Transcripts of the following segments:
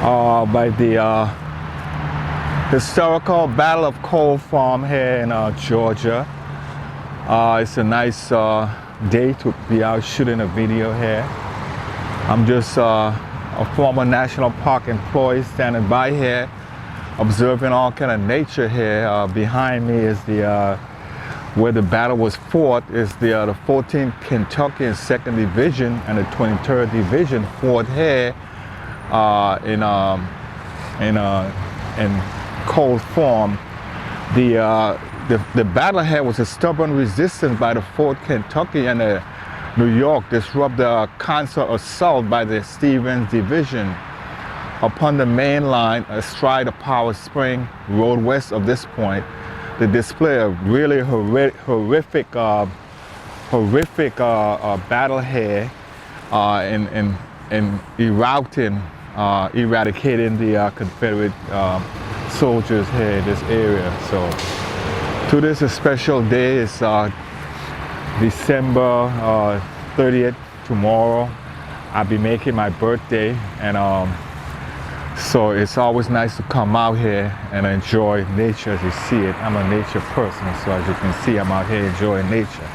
by the historical Battle of Cold Farm here in Georgia. It's a nice day to be out shooting a video here. I'm just a former National Park employee standing by here, observing all kind of nature here. Behind me is the where the battle was fought is the 14th Kentucky and 2nd Division and the 23rd Division fought here in Cold Farm. The battle here was a stubborn resistance by the 4th Kentucky and the New York disrupt the constant assault by the Stevens Division upon the main line astride of Powell Spring Road west of this point. The display of really horrific battle here in eradicating the Confederate soldiers here in this area. So to this a special day. It's December 30th, tomorrow. I'll be making my birthday, and so it's always nice to come out here and enjoy nature as you see it. I'm a nature person, so as you can see, I'm out here enjoying nature.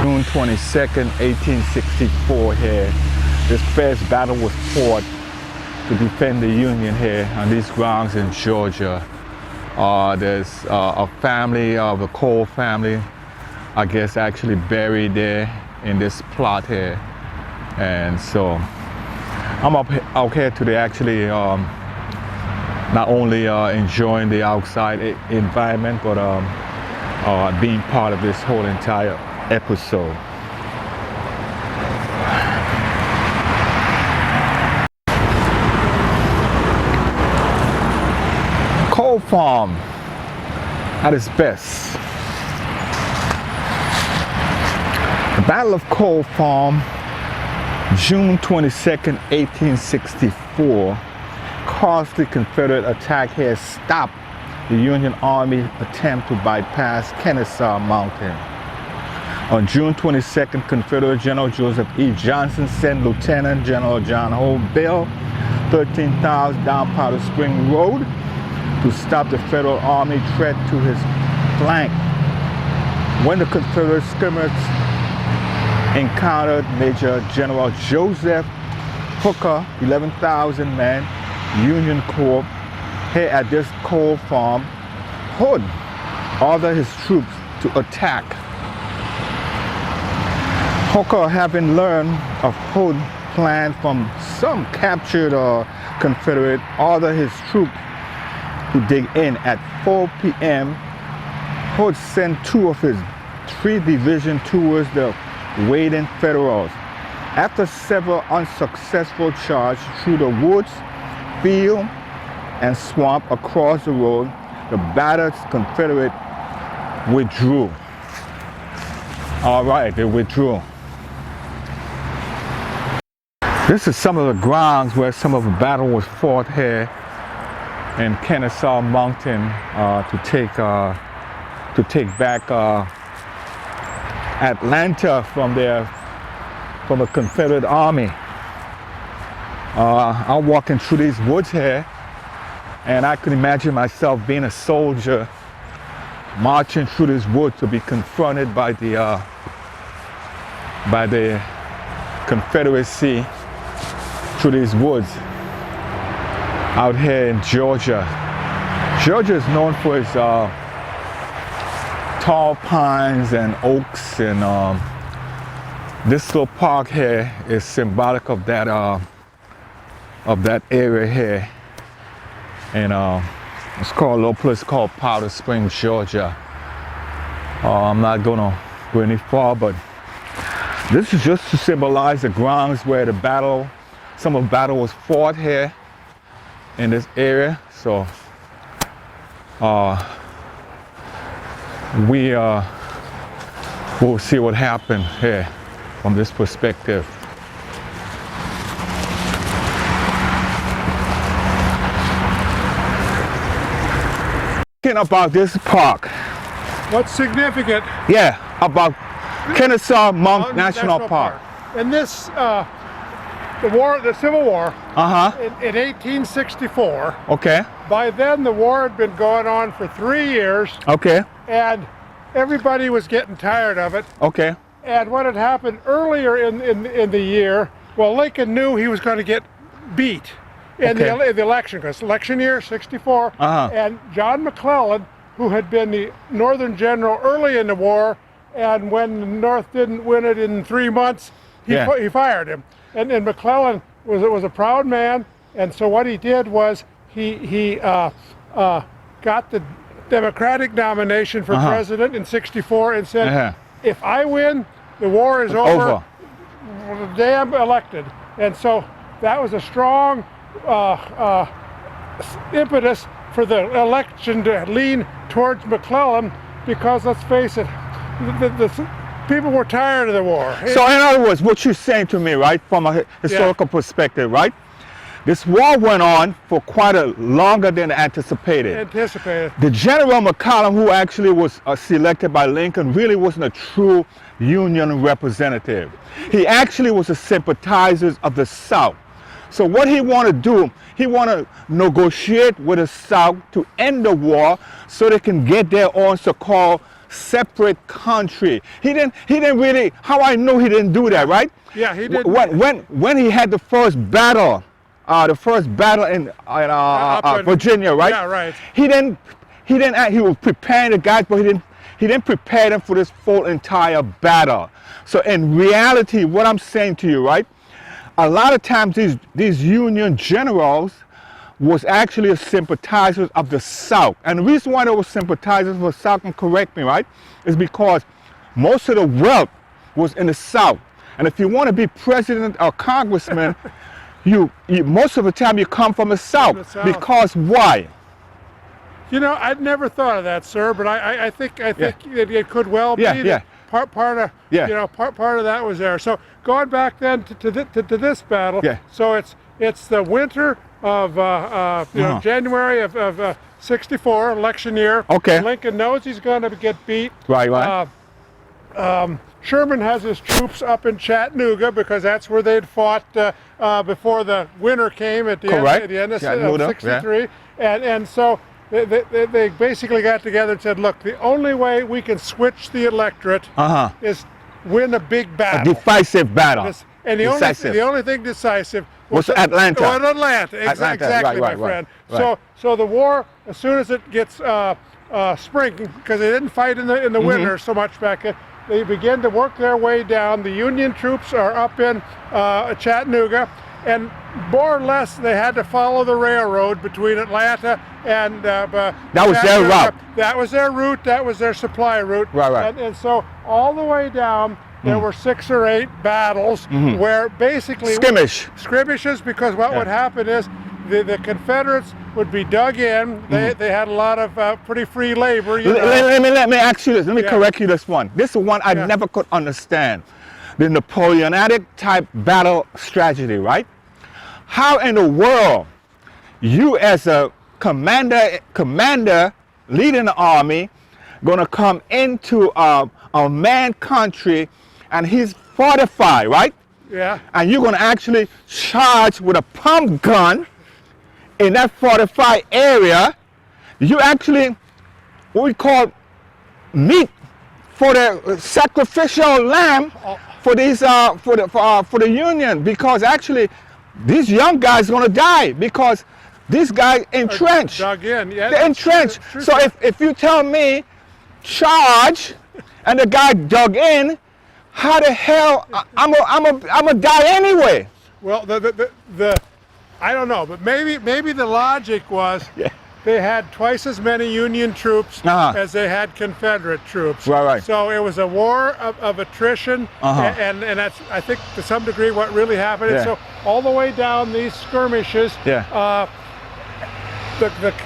June 22nd, 1864 here. This first battle was fought to defend the Union here on these grounds in Georgia. There's a family of a Cole family, I guess, actually buried there in this plot here. And so I'm out here today actually not only enjoying the outside environment, but being part of this whole entire episode. Cold Farm at its best. The Battle of Cold Farm, June 22nd, 1864, costly Confederate attack here stopped the Union Army attempt to bypass Kennesaw Mountain. On June 22nd, Confederate General Joseph E. Johnston sent Lieutenant General John Hope Bill 13,000 down Powder Spring Road to stop the Federal Army threat to his flank. When the Confederate skirmishers encountered Major General Joseph Hooker, 11,000 men, Union Corps, here at this Cold Farm, Hood ordered his troops to attack. Hooker, having learned of Hood's plan from some captured Confederate, ordered his troops to dig in. At 4 p.m., Hood sent 2 of his 3 divisions towards the waiting Federals. After several unsuccessful charges through the woods, field, and swamp across the road, the battered Confederate withdrew. All right, they withdrew. This is some of the grounds where some of the battle was fought here in Kennesaw Mountain to take back Atlanta from the Confederate Army. I'm walking through these woods here, and I could imagine myself being a soldier marching through this wood to be confronted by the Confederacy through these woods out here in Georgia. Georgia is known for its tall pines and oaks, and this little park here is symbolic of that area here. And it's called a little place called Powder Springs, Georgia. I'm not gonna go any far, but this is just to symbolize the grounds where some of the battle was fought here in this area. So we'll see what happened here from this perspective. significant about this park? What's significant? Yeah, about Kennesaw Mountain National Park. And this, the Civil War in 1864. Okay. By then, the war had been going on for 3 years. Okay. And everybody was getting tired of it. Okay. And what had happened earlier in the year, well, Lincoln knew he was going to get beat in the election, because election year, 64. And John McClellan, who had been the Northern general early in the war, and when the North didn't win it in 3 months, he fired him. And McClellan was a proud man, and so what he did was he got the Democratic nomination for president in 64 and said, if I win, the war is over. The day I'm elected. And so that was a strong impetus for the election to lean towards McClellan, because let's face it, the people were tired of the war. So in other words, what you're saying to me, right, from a historical perspective, right? This war went on for quite a longer than anticipated. The General McCollum, who actually was selected by Lincoln, really wasn't a true Union representative. He actually was a sympathizer of the South. So what he wanted to do, he wanted to negotiate with the South to end the war so they can get their own so-called separate country. He didn't really, how I know he didn't do that, right? Yeah, he did. When he had the first battle in Virginia, right? Yeah, right. He was preparing the guys, but he didn't prepare them for this full entire battle. So in reality, what I'm saying to you, right? A lot of times these Union generals was actually a sympathizers of the South. And the reason why they were sympathizers of the South, and correct me, right, is because most of the wealth was in the South. And if you want to be president or congressman, you most of the time you come from the South. Because why? You know, I'd never thought of that, sir, but I think it could well be that part of that was there. So going back then to this battle, so it's the winter of January of 64, election year. Okay. Lincoln knows he's going to get beat. Right. Sherman has his troops up in Chattanooga, because that's where they'd fought before the winter came at the end of 63. And so they basically got together and said, look, the only way we can switch the electorate is win a big battle. A decisive battle. And the only thing decisive was Atlanta. Exactly, my friend. Right. So the war, as soon as it gets spring, because they didn't fight in the winter so much back then, they begin to work their way down. The Union troops are up in Chattanooga, and more or less they had to follow the railroad between Atlanta and that was their route. That was their route. That was their supply route. Right. And so all the way down, there were 6 or 8 battles where basically skirmishes, because what would happen is the Confederates would be dug in. They had a lot of pretty free labor. Let me ask you this. Let me correct you this one. This is one I never could understand. The Napoleonic type battle strategy, right? How in the world you as a commander leading the army gonna come into a man country and he's fortified, right? Yeah. And you're gonna actually charge with a pump gun in that fortified area. You actually, what we call meat for the sacrificial lamb for these for the Union, because actually these young guys are gonna die because these guys entrenched. Dug in, yeah. They're entrenched. So if you tell me charge and the guy dug in, how the hell I'm a die anyway? Well, I don't know, but maybe the logic was they had twice as many Union troops as they had Confederate troops. Right. So it was a war of attrition, and that's, I think, to some degree what really happened. And so all the way down these skirmishes, the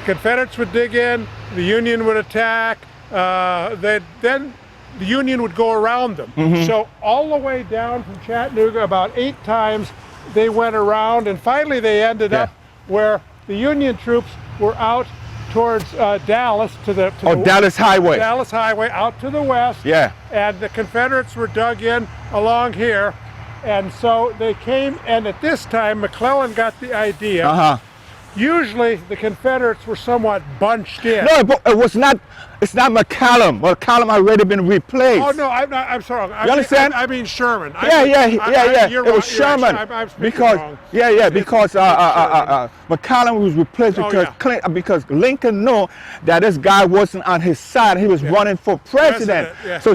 Confederates would dig in, the Union would attack, then the Union would go around them. So all the way down from Chattanooga, about 8 times they went around, and finally they ended up where the Union troops were out towards Dallas Dallas Highway. Dallas Highway out to the west. Yeah. And the Confederates were dug in along here. And so they came, and at this time, McClellan got the idea. Usually the Confederates were somewhat bunched in. No, but it's not McCallum. McCallum already been replaced. Oh no, I'm sorry. You understand? I mean Sherman. Yeah. You're It was wrong. Sherman I'm because wrong. because McCallum was replaced because Lincoln knew that this guy wasn't on his side. He was running for president. So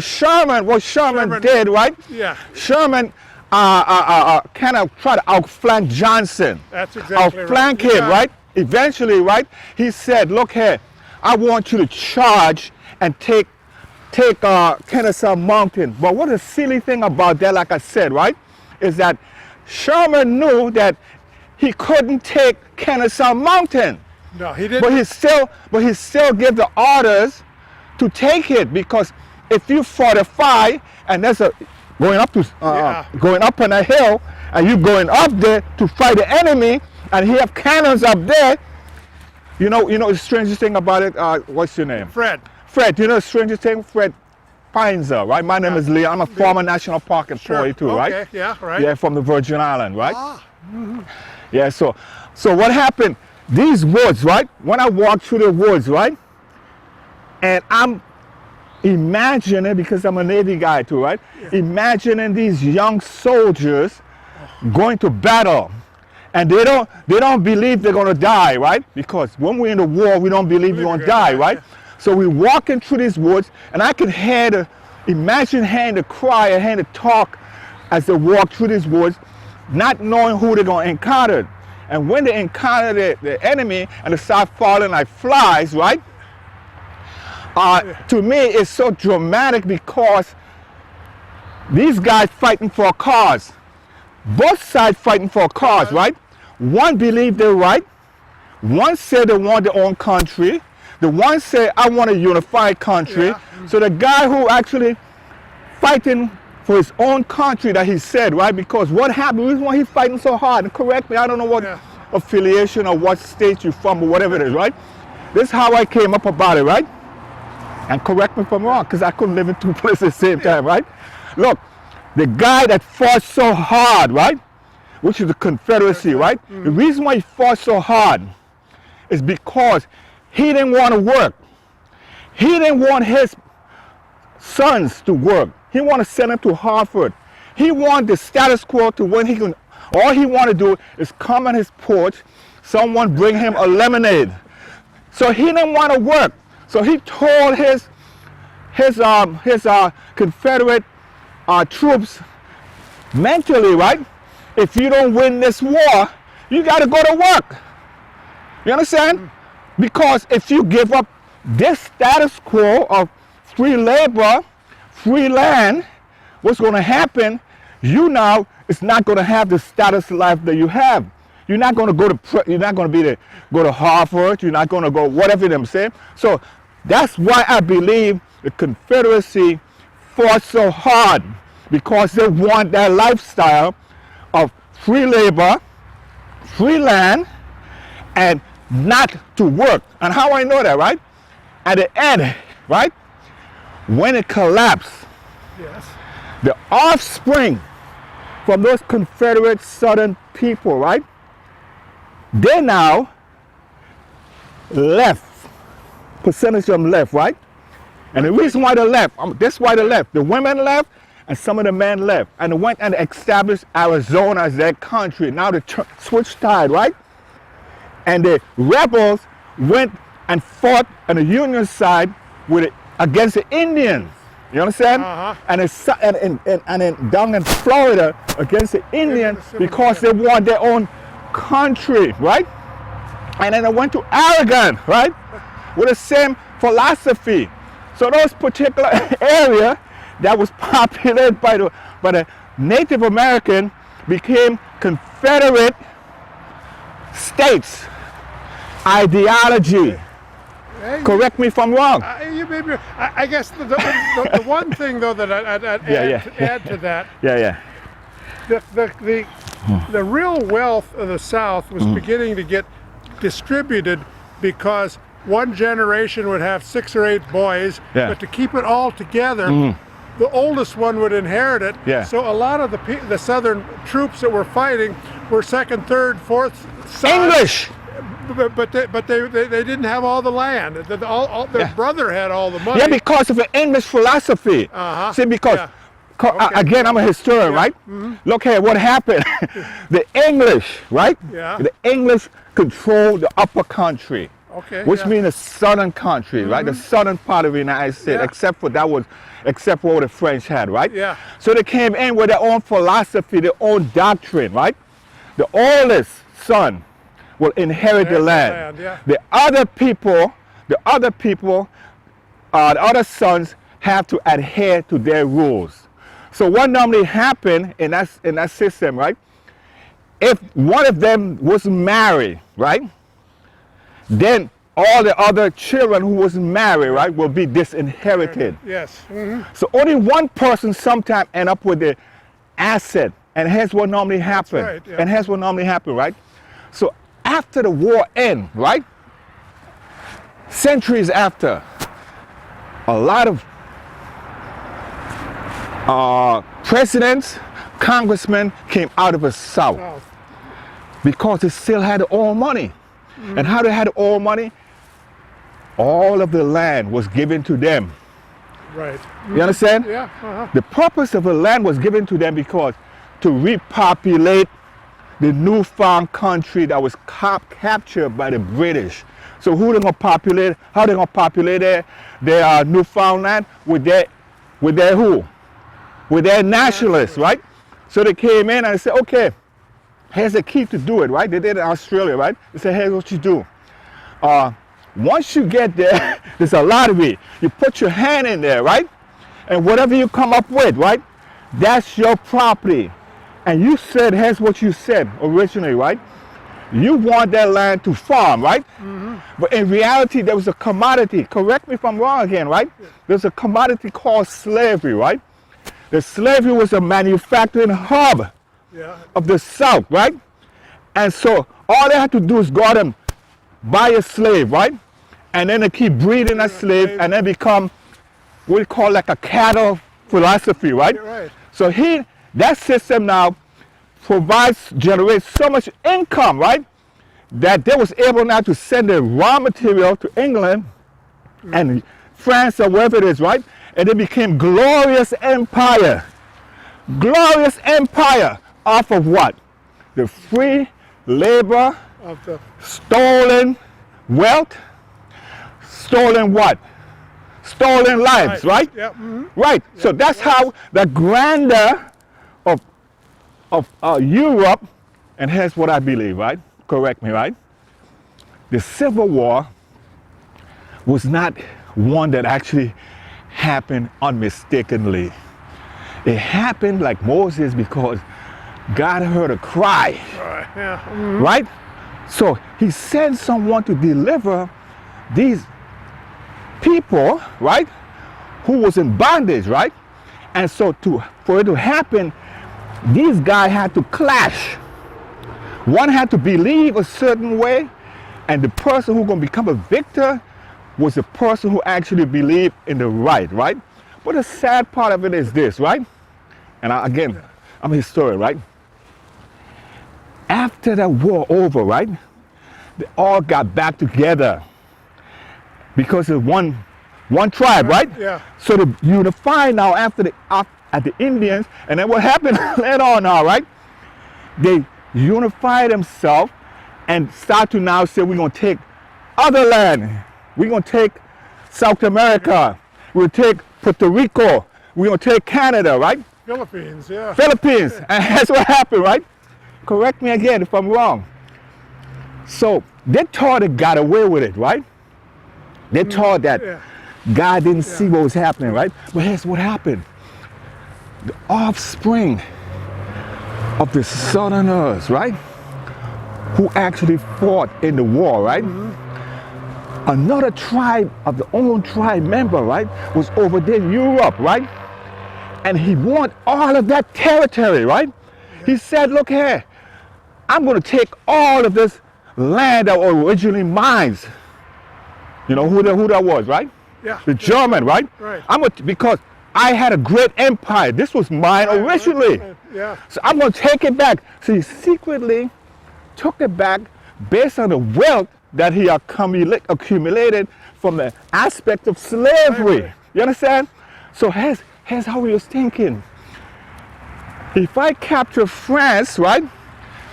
what Sherman did, right? Yeah. Sherman kind of tried to outflank Johnson. That's exactly outflank him, right? Eventually, right? He said, "Look here, I want you to charge and take Kennesaw Mountain." But what a silly thing about that, like I said, right, is that Sherman knew that he couldn't take Kennesaw Mountain. No, he didn't. But he still gave the orders to take it, because if you fortify and there's a going up on a hill, and you going up there to fight the enemy, and he have cannons up there. You know the strangest thing about it. What's your name? Fred. Fred. You know the strangest thing, Fred Pinzer, right? My name is Lee. I'm a former National Park employee too, right? Okay. Yeah. Right. Yeah, from the Virgin Islands, right? Yeah. So what happened? These woods, right? When I walk through the woods, right, and I'm imagining, because I'm a Navy guy too, right? Imagining these young soldiers going to battle, and they don't believe they're gonna die, right? Because when we're in the war, we don't believe we're gonna die, right? So we're walking through these woods, and I can hear the cry and hear the talk as they walk through these woods, not knowing who they're gonna encounter. And when they encounter the enemy and they start falling like flies, right? To me, it's so dramatic, because these guys fighting for a cause. Both sides fighting for a cause, right? One believed they're right. One said they want their own country. The one said, I want a unified country. So the guy who actually fighting for his own country, that he said, right? Because what happened, the reason why he's fighting so hard, and correct me, I don't know what affiliation or what state you're from or whatever it is, right? This is how I came up about it, right? And correct me if I'm wrong, because I couldn't live in two places at the same time, right? Look, the guy that fought so hard, right, which is the Confederacy, right? The reason why he fought so hard is because he didn't want to work. He didn't want his sons to work. He wanted to send them to Harvard. He wanted the status quo to when he can, all he wanted to do is come on his porch, someone bring him a lemonade. So he didn't want to work. So he told his Confederate troops mentally, right? If you don't win this war, you got to go to work. You understand? Because if you give up this status quo of free labor, free land, what's going to happen? You now is not going to have the status of life that you have. You're not going to go to go to Harvard. You're not going to go whatever them say. So that's why I believe the Confederacy fought so hard, because they want that lifestyle of free labor, free land, and not to work. And how I know that, right? At the end, right? When it collapsed, the offspring from those Confederate Southern people, right? They now left. Percentage of them left, right? And the reason why they left, this is why they left. The women left, and some of the men left. And they went and established Arizona as their country. Now they switched tide, right? And the rebels went and fought on the Union side against the Indians. You understand? And down in Florida against the Indians, because they want their own country, right? And then they went to Oregon, right? With the same philosophy. So those particular area that was populated by the Native American became Confederate states. Ideology. Correct me if I'm wrong. I guess the one thing though that I'd add to that. The real wealth of the South was beginning to get distributed, because one generation would have 6 or 8 boys, Yeah. but to keep it all together, the oldest one would inherit it. Yeah. So a lot of the Southern troops that were fighting were 2nd, 3rd, 4th sons. English. But they didn't have all the land. Their brother had all the money. Yeah, because of the English philosophy. Uh-huh. See, because Yeah. Okay. again, I'm a historian, right? Look here, what happened? The English, right? Yeah. The English controlled the upper country, Okay. which yeah. means the southern country, right? The southern part of the United States, Yeah. except for what the French had, right? Yeah. So they came in with their own philosophy, their own doctrine, right? The oldest son will inherit the land. Yeah. The other sons have to adhere to their rules. So what normally happened in that system, right? If one of them was married, right? Then all the other children who was married, right, will be disinherited. Yes. So only one person sometimes end up with the asset, and here's what normally happens. right, yeah. And here's what normally happens, right? So after the war ends, right? Centuries after, a lot of presidents, congressmen came out of the South Oh, because they still had all money. And how they had all money? All of the land was given to them. right. You understand? Yeah. Uh-huh. The purpose of the land was given to them because to repopulate the newfound country that was captured by the British. So who they gonna populate? How they gonna populate their Newfoundland with their who? With their nationalists, right? So they came in and they said, okay, here's the key to do it, right? They did it in Australia, right? They said, here's what you do. Once you get there, there's a lottery. You put your hand in there, right? And whatever you come up with, right? That's your property. And you said, here's what you said originally, right? You want that land to farm, right? But in reality, there was a commodity. Correct me if I'm wrong again, right? There's a commodity called slavery, right? The slavery was a manufacturing hub Yeah. of the South, right? And so all they had to do is go out and buy a slave, right? And then they keep breeding that slave and then become what we call like a cattle philosophy, right? You're right. So that system now generates so much income, right? That they was able now to send the raw material to England and France or wherever it is, right? And it became glorious empire. Glorious empire off of what? The free labor, Of the stolen wealth, stolen what? Stolen lives, right? Yeah. Right. So that's how the grandeur of Europe, and here's what I believe, right? Correct me, right? The Civil War was not one that actually happened unmistakably. It happened like Moses because God heard a cry, Yeah. right? So he sent someone to deliver these people, right? Who was in bondage, right? And so for it to happen, these guys had to clash. One had to believe a certain way, and the person who's going to become a victor was the person who actually believed in the right? But the sad part of it is this, right? And again, I'm a historian, right? After the war over, right? They all got back together because of one tribe, right? Yeah. So they unified now at the Indians, and then what happened later on now, right? They unified themselves and start to now say, we're going to take other land. We're going to take South America. We'll take Puerto Rico. We're going to take Canada, right? Philippines. Yeah. Philippines. And that's what happened, right? Correct me again if I'm wrong. So they thought they got away with it, right? They thought that Yeah. God didn't see what was happening, right? But here's what happened. The offspring of the Southerners, right? Who actually fought in the war, right? Another tribe of the own tribe member, right? Was over there in Europe, right? And he wanted all of that territory, right? He said, look here, I'm going to take all of this land that was originally mine. You know who that was, right? Yeah. The German, right? Right. Because I had a great empire. This was mine originally. Right. Yeah. So I'm going to take it back. So he secretly took it back based on the wealth that he accumulated from the aspect of slavery. Slavery. You understand? So here's how he was thinking. If I capture France, right?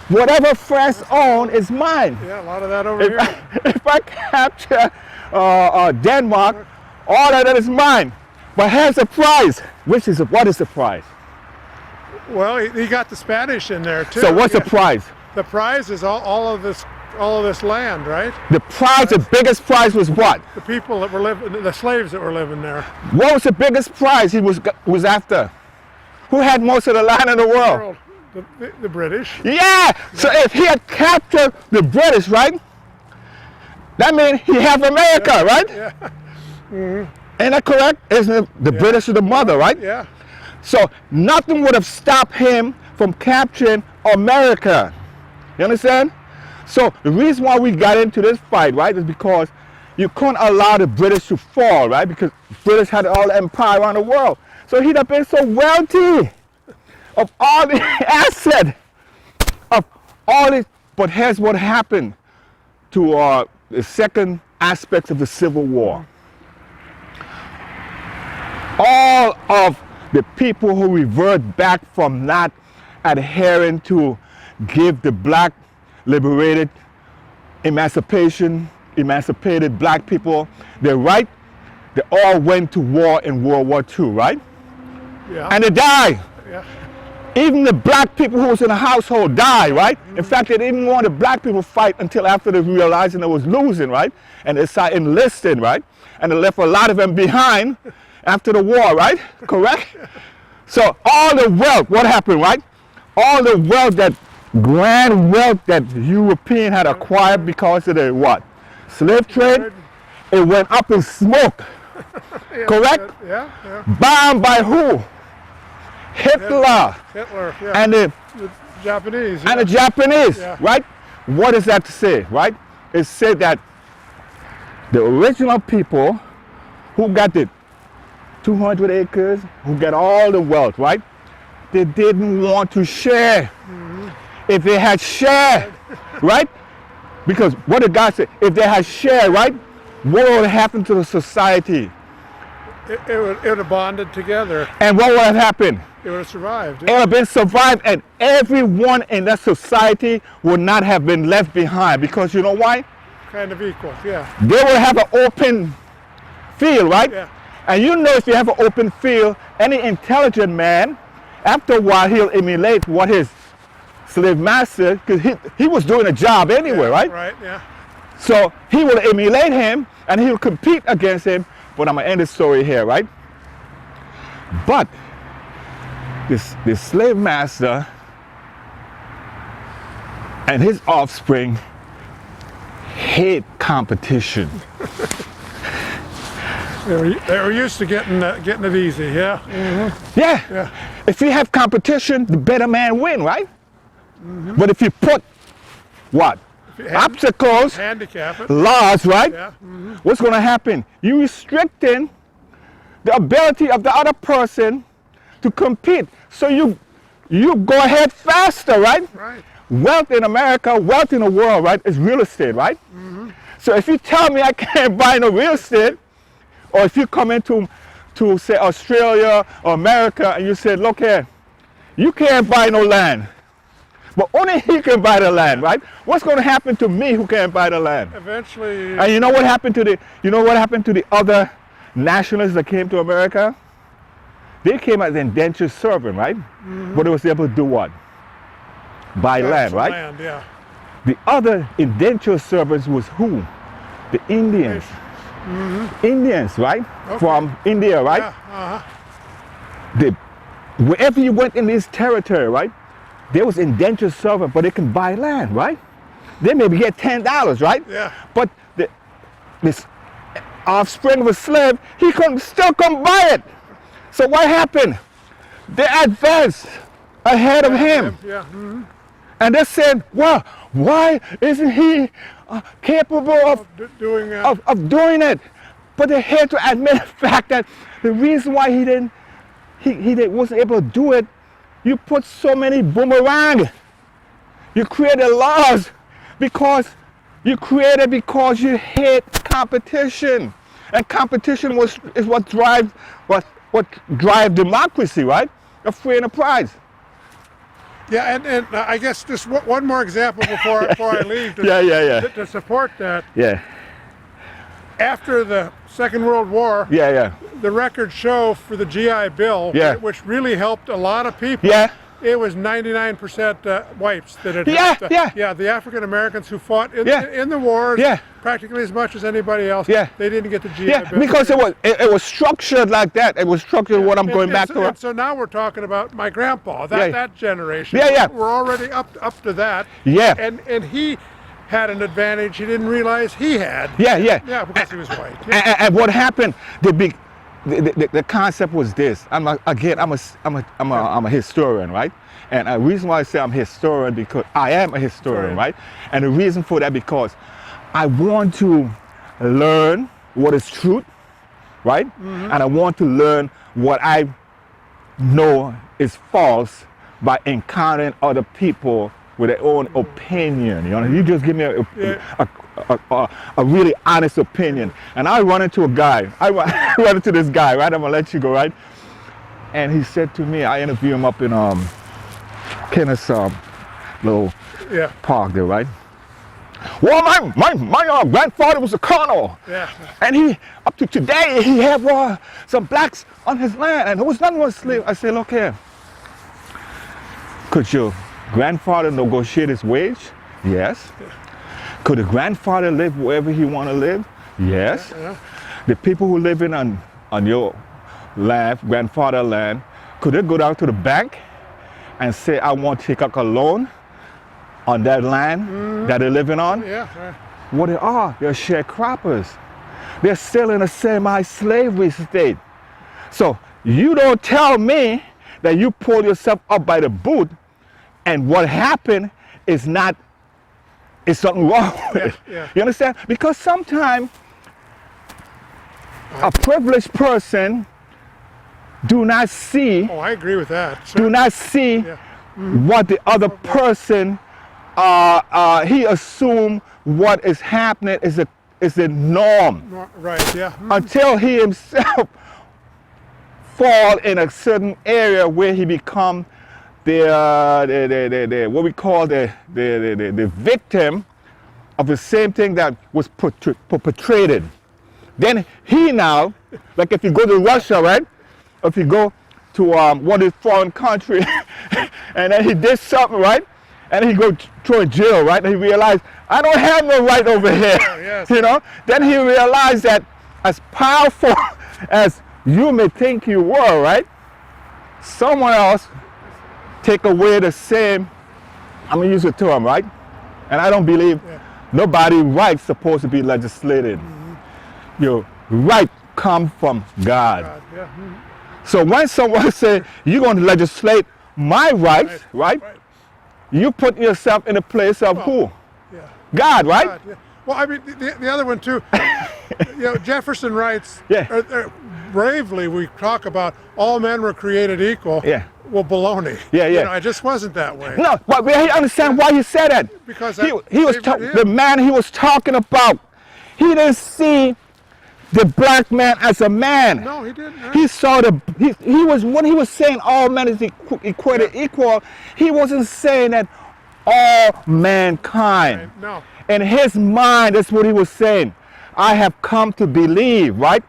Whatever France owns is mine. Yeah, a lot of that over here. If I capture Denmark, all of that is mine. But here's the prize. What is the prize? Well, he got the Spanish in there too. So what's the prize? The prize is all of this land, right? The prize, the biggest prize was what? The people that were living, the slaves that were living there. What was the biggest prize he was after? Who had most of the land in the world? The British. Yeah. So if he had captured the British, right? That means he had America, right? Yeah. Ain't that correct? Isn't the British are the mother, right? Yeah. So nothing would have stopped him from capturing America. You understand? So the reason why we got into this fight, right, is because you couldn't allow the British to fall, right? Because British had all the empire around the world. So he'd have been so wealthy of all the assets of all this. But here's what happened to the second aspect of the Civil War. All of the people who revert back from not adhering to give the black liberated emancipated black people their right, they all went to war in World War II, right? Yeah. And they died. Yeah. Even the black people who was in the household died, right? In fact, they didn't want the black people to fight until after they realized they was losing, right? And they started enlisting, right? And they left a lot of them behind after the war, right? Correct? So all the wealth, what happened, right? All the wealth, that grand wealth that European had acquired because of the what? Slave trade, it went up in smoke. Yeah, Correct? Yeah. Bombed by who? Hitler. Hitler. Yeah. And the Japanese. and the Japanese, Yeah. right? What does that say, right? It said that the original people who got the 200 acres, who got all the wealth, right? They didn't want to share. If they had shared, right? Because what did God say? If they had shared, right? What would happen to the society? It would have bonded together. And what would have happened? It would have survived. It would have been survived, and everyone in that society would not have been left behind. Because you know why? Kind of equal. Yeah. They will have an open field, right? Yeah. And you know, if you have an open field, any intelligent man, after a while, he'll emulate what his slave master, because he was doing a job anyway, right? Right. Yeah. So he will emulate him, and he'll compete against him. But I'm gonna end the story here, right? But this slave master and his offspring hate competition. They were used to getting it easy. Yeah. Yeah. Yeah. If you have competition, the better man win, right? But if you put what? Obstacles, Handicap it. laws, right? Yeah. What's going to happen? You're restricting the ability of the other person to compete. So you go ahead faster, right? Right. Wealth in America, wealth in the world, right, is real estate, right? So if you tell me I can't buy no real estate, or if you come into say Australia or America and you say, look here, you can't buy no land. But only he can buy the land, right? What's going to happen to me who can't buy the land? Eventually. And you know what happened to the other nationalists that came to America? They came as indentured servant, right? But they was able to do what? Buy land, right? Land, yeah. The other indentured servants was who? The Indians. Indians, right? Okay. From India, right? Yeah. Wherever you went in this territory, right? There was indentured servant, but they can buy land, right? They maybe get $10, right? Yeah. But this offspring of a slave, he still couldn't buy it. So what happened? They advanced ahead of him. Yeah. And they said, well, why isn't he capable doing of doing it. But they had to admit the fact that the reason why he wasn't able to do it, you put so many boomerang. You created laws because you hate competition. And competition is what drives democracy, right? A free enterprise. Yeah, and I guess just one more example before I leave to support that. Yeah. After the Second World War, the records show for the GI Bill, which really helped a lot of people. Yeah. It was 99% whites that had helped. The African Americans who fought in the wars practically as much as anybody else. They didn't get the GI Bill. Because it was structured like that. It was structured what I'm going back to. And so now we're talking about my grandpa, that generation. We're already up to that. And he had an advantage he didn't realize he had. Yeah, because he was white. And what happened? The concept was this. I'm a historian, right? And the reason why I say I'm a historian because I am a historian, right? And the reason for that because I want to learn what is truth, right? And I want to learn what I know is false by encountering other people with their own opinion. You know, you just give me a really honest opinion, and I run into a guy. I run into this guy, right? I'm gonna let you go, right? And he said to me, I interviewed him up in Kenneth's little park there, right? Well, my grandfather was a colonel, and he up to today he had some blacks on his land, and there was nothing but slave. I said, look here, could your grandfather negotiate his wage? Yes. Could the grandfather live wherever he want to live? Yes. The people who live on your land, grandfather land, could they go down to the bank and say, I want to take out a loan on that land that they're living on? What they are, they're sharecroppers. They're still in a semi-slavery state. So you don't tell me that you pull yourself up by the boot and what happened is something wrong with it. You understand? Because sometimes a privileged person do not see. Oh, I agree with that. Do not see what the other person. He assume what is happening is the norm. Right. Yeah. Until he himself fall in a certain area where he become the what we call the victim of the same thing that was perpetrated. Then he now, like if you go to Russia, right? If you go to one of these foreign countries, and then he did something, right? And he go to a jail, right? And he realized, I don't have no right over here, you know? Then he realized that as powerful as you may think you were, right? Someone else take away the same, I'm gonna use the term, right? And I don't believe nobody right's supposed to be legislated. Your right come from God. So when someone say, you're gonna legislate my rights, right? You put yourself in the place of who? God, right? God, well, I mean, the other one too, you know, Jefferson writes, bravely we talk about all men were created equal. Well, baloney. You know, it just wasn't that way. No, but we understand why he said that. Because he was the man he was talking about. He didn't see the black man as a man. No, he didn't. Right? He saw he was when he was saying all men is equated equal. He wasn't saying that all mankind. Right. No. In his mind, that's what he was saying. I have come to believe, right?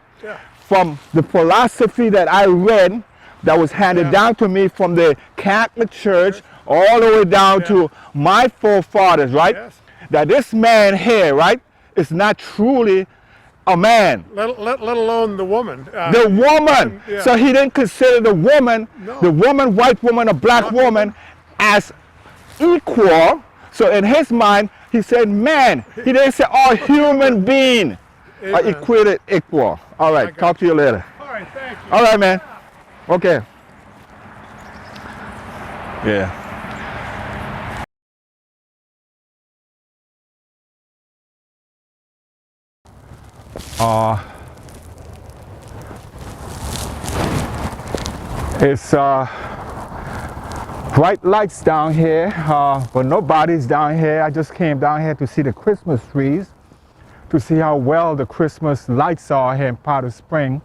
From the philosophy that I read, that was handed down to me from the Catholic Church, all the way down to my forefathers, right? That this man here, right, is not truly a man. Let alone the woman. The woman. So he didn't consider the woman, white woman, or black woman, as equal. So in his mind, he said man. He didn't say all human being are equated equal. All right, talk to you later. All right, thank you. All right, man. Okay. Yeah. It's bright lights down here, but nobody's down here. I just came down here to see the Christmas trees, to see how well the Christmas lights are here in Powder Spring.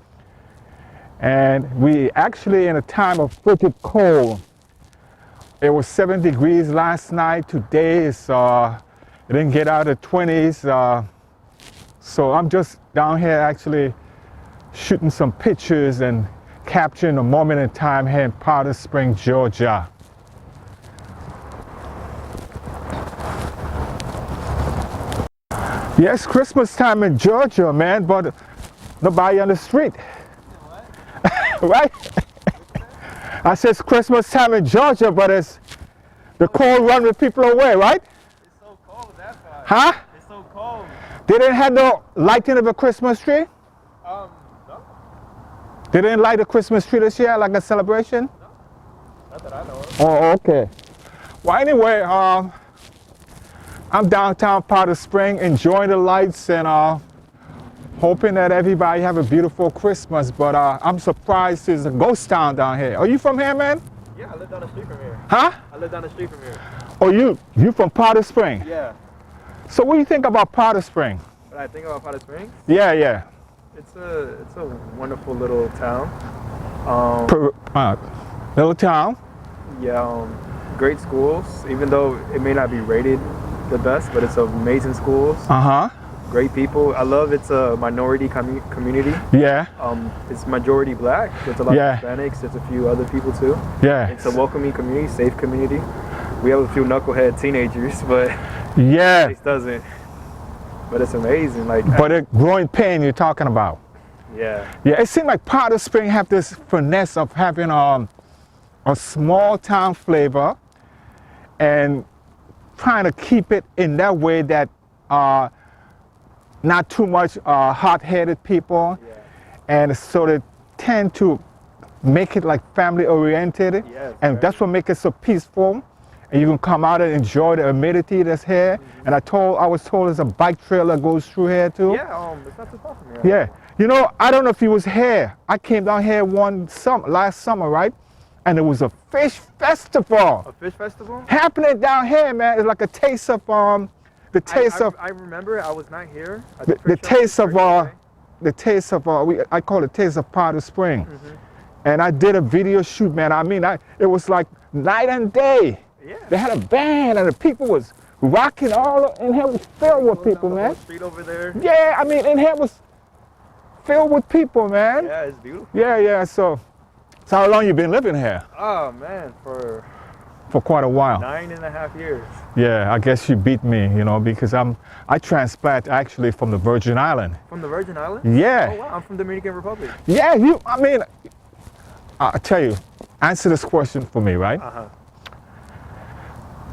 And we actually in a time of pretty cold. It was 7 degrees last night. Today is, it didn't get out of the 20s. So I'm just down here actually shooting some pictures and capturing a moment in time here in Powder Spring, Georgia. Yes, Christmas time in Georgia, man, but nobody on the street. Right? I said it's Christmas time in Georgia, but it's the cold run with people away, right? It's so cold, that's why. Huh? It's so cold. They didn't have no lighting of a Christmas tree? No. They didn't light a Christmas tree this year, like a celebration? No. Not that I know of. Oh, okay. Well, anyway, I'm downtown Powder Spring, enjoying the lights and hoping that everybody have a beautiful Christmas. But I'm surprised there's a ghost town down here. Are you from here, man? Yeah, I live down the street from here. Huh? I live down the street from here. Oh, you from Powder Spring? Yeah. So what do you think about Powder Spring? When I think about Powder Springs, Yeah, yeah. it's a wonderful little town. Little town. Yeah, great schools. Even though it may not be rated the best, but it's amazing schools. Uh-huh. Great people. I love it's a minority community. Yeah, It's majority black. There's a lot Yeah. of Hispanics. There's a few other people too. yeah. It's a welcoming community, safe community. We have a few knucklehead teenagers, but Yeah. it doesn't. But it's amazing. Like, But a growing pain you're talking about. yeah, Yeah, it seems like Powder Spring have this finesse of having a small town flavor and trying to keep it in that way that not too much hot-headed people, yeah, and so they tend to make it like family oriented, Yes, and right. that's what makes it so peaceful. And you can come out and enjoy the humidity that's here. And I was told there's a bike trail that goes through here too. yeah. It's not too far from here. Yeah. You know, I don't know if you was here. I came down here last summer, right? And there was a fish festival A fish festival. happening down here, man. It's like a taste of the taste of I remember. I was not here. At the fish taste festival of first day. the taste of I call it taste of Powder Spring. And I did a video shoot, man. I mean, it was like night and day. Yeah. They had a band and the people was rocking all in here was filled with people, Down the man. whole street over there. Yeah, I mean, in here was filled with people, man. Yeah, it's beautiful. Yeah. So how long you been living here? Oh man, for For quite a while. 9.5 years. Yeah, I guess you beat me, you know, because I transplant actually from the Virgin Island. From the Virgin Islands. Yeah. Oh wow, I'm from Dominican Republic. Yeah, I mean, I'll tell you, answer this question for me, right?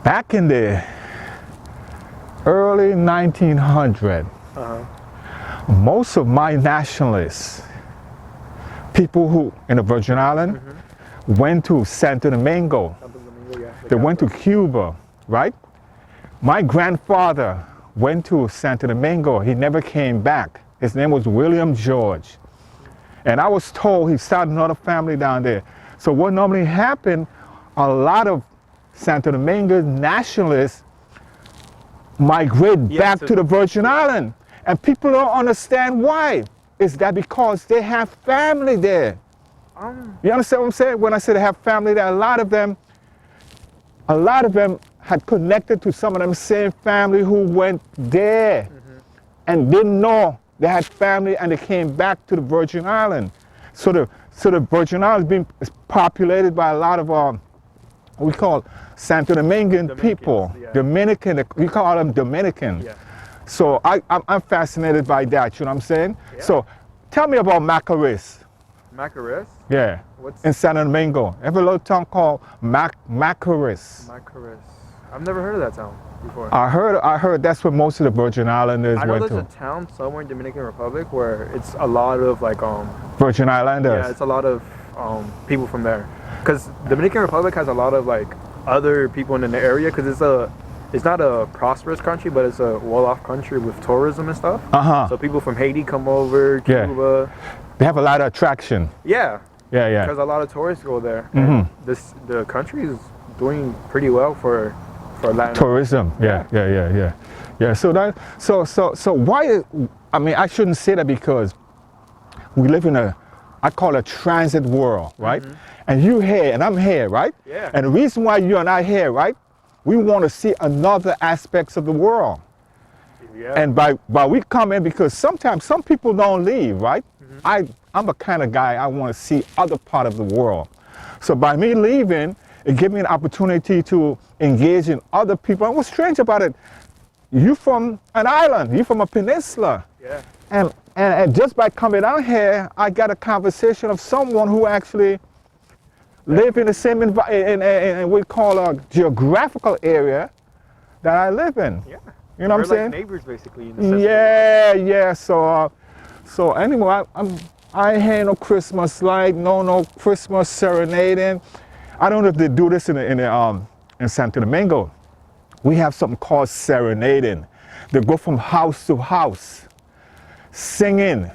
Back in the early 1900s, most of my nationalists, people who in the Virgin Island, went to Santo Domingo. Santo Domingo, yeah. They went to Cuba, right? My grandfather went to Santo Domingo. He never came back. His name was William George. And I was told he started another family down there. So what normally happened, a lot of Santo Domingo nationalists migrate back to the Virgin Island. And people don't understand why. Is that because they have family there? You understand what I'm saying? When I say they have family there, a lot of them had connected to some of them same family who went there and didn't know they had family, and they came back to the Virgin Island. So the Virgin Islands is populated by a lot of we call Santo Domingan people, yeah. Dominican. We call them Dominican. Yeah. So I'm fascinated by that. You know what I'm saying? Yeah. So tell me about Macorís. Macorís. Yeah. What's In Santo Domingo. Have a little town called Macorís. Macorís? I've never heard of that town before. I heard that's where most of the Virgin Islanders I know went there's to. a town somewhere in Dominican Republic where it's a lot of like Virgin Islanders. yeah, it's a lot of people from there. Because Dominican Republic has a lot of like other people in the area because it's not a prosperous country, but it's a well-off country with tourism and stuff. So people from Haiti come over, Cuba. They have a lot of attraction. Yeah. Yeah. Because a lot of tourists go there. And the country is doing pretty well for Latin tourism. Yeah. So why? I mean, I shouldn't say that because we live in I call it a transit world, right? And you here and I'm here, right? Yeah. And the reason why you and I here, right? We want to see another aspects of the world. Yeah. And by we come in because sometimes some people don't leave, right? I'm a kind of guy, I want to see other part of the world. So by me leaving, it gives me an opportunity to engage in other people. And what's strange about it, you from an island, you from a peninsula. Yeah. And just by coming out here, I got a conversation of someone who actually live in the same in we call a geographical area that I live in. Yeah. You know what I'm saying? We're like neighbors basically. In the sense Yeah. So anyway, I ain't had no Christmas light, no Christmas serenading. I don't know if they do this in Santo Domingo. We have something called serenading. They go from house to house, singing,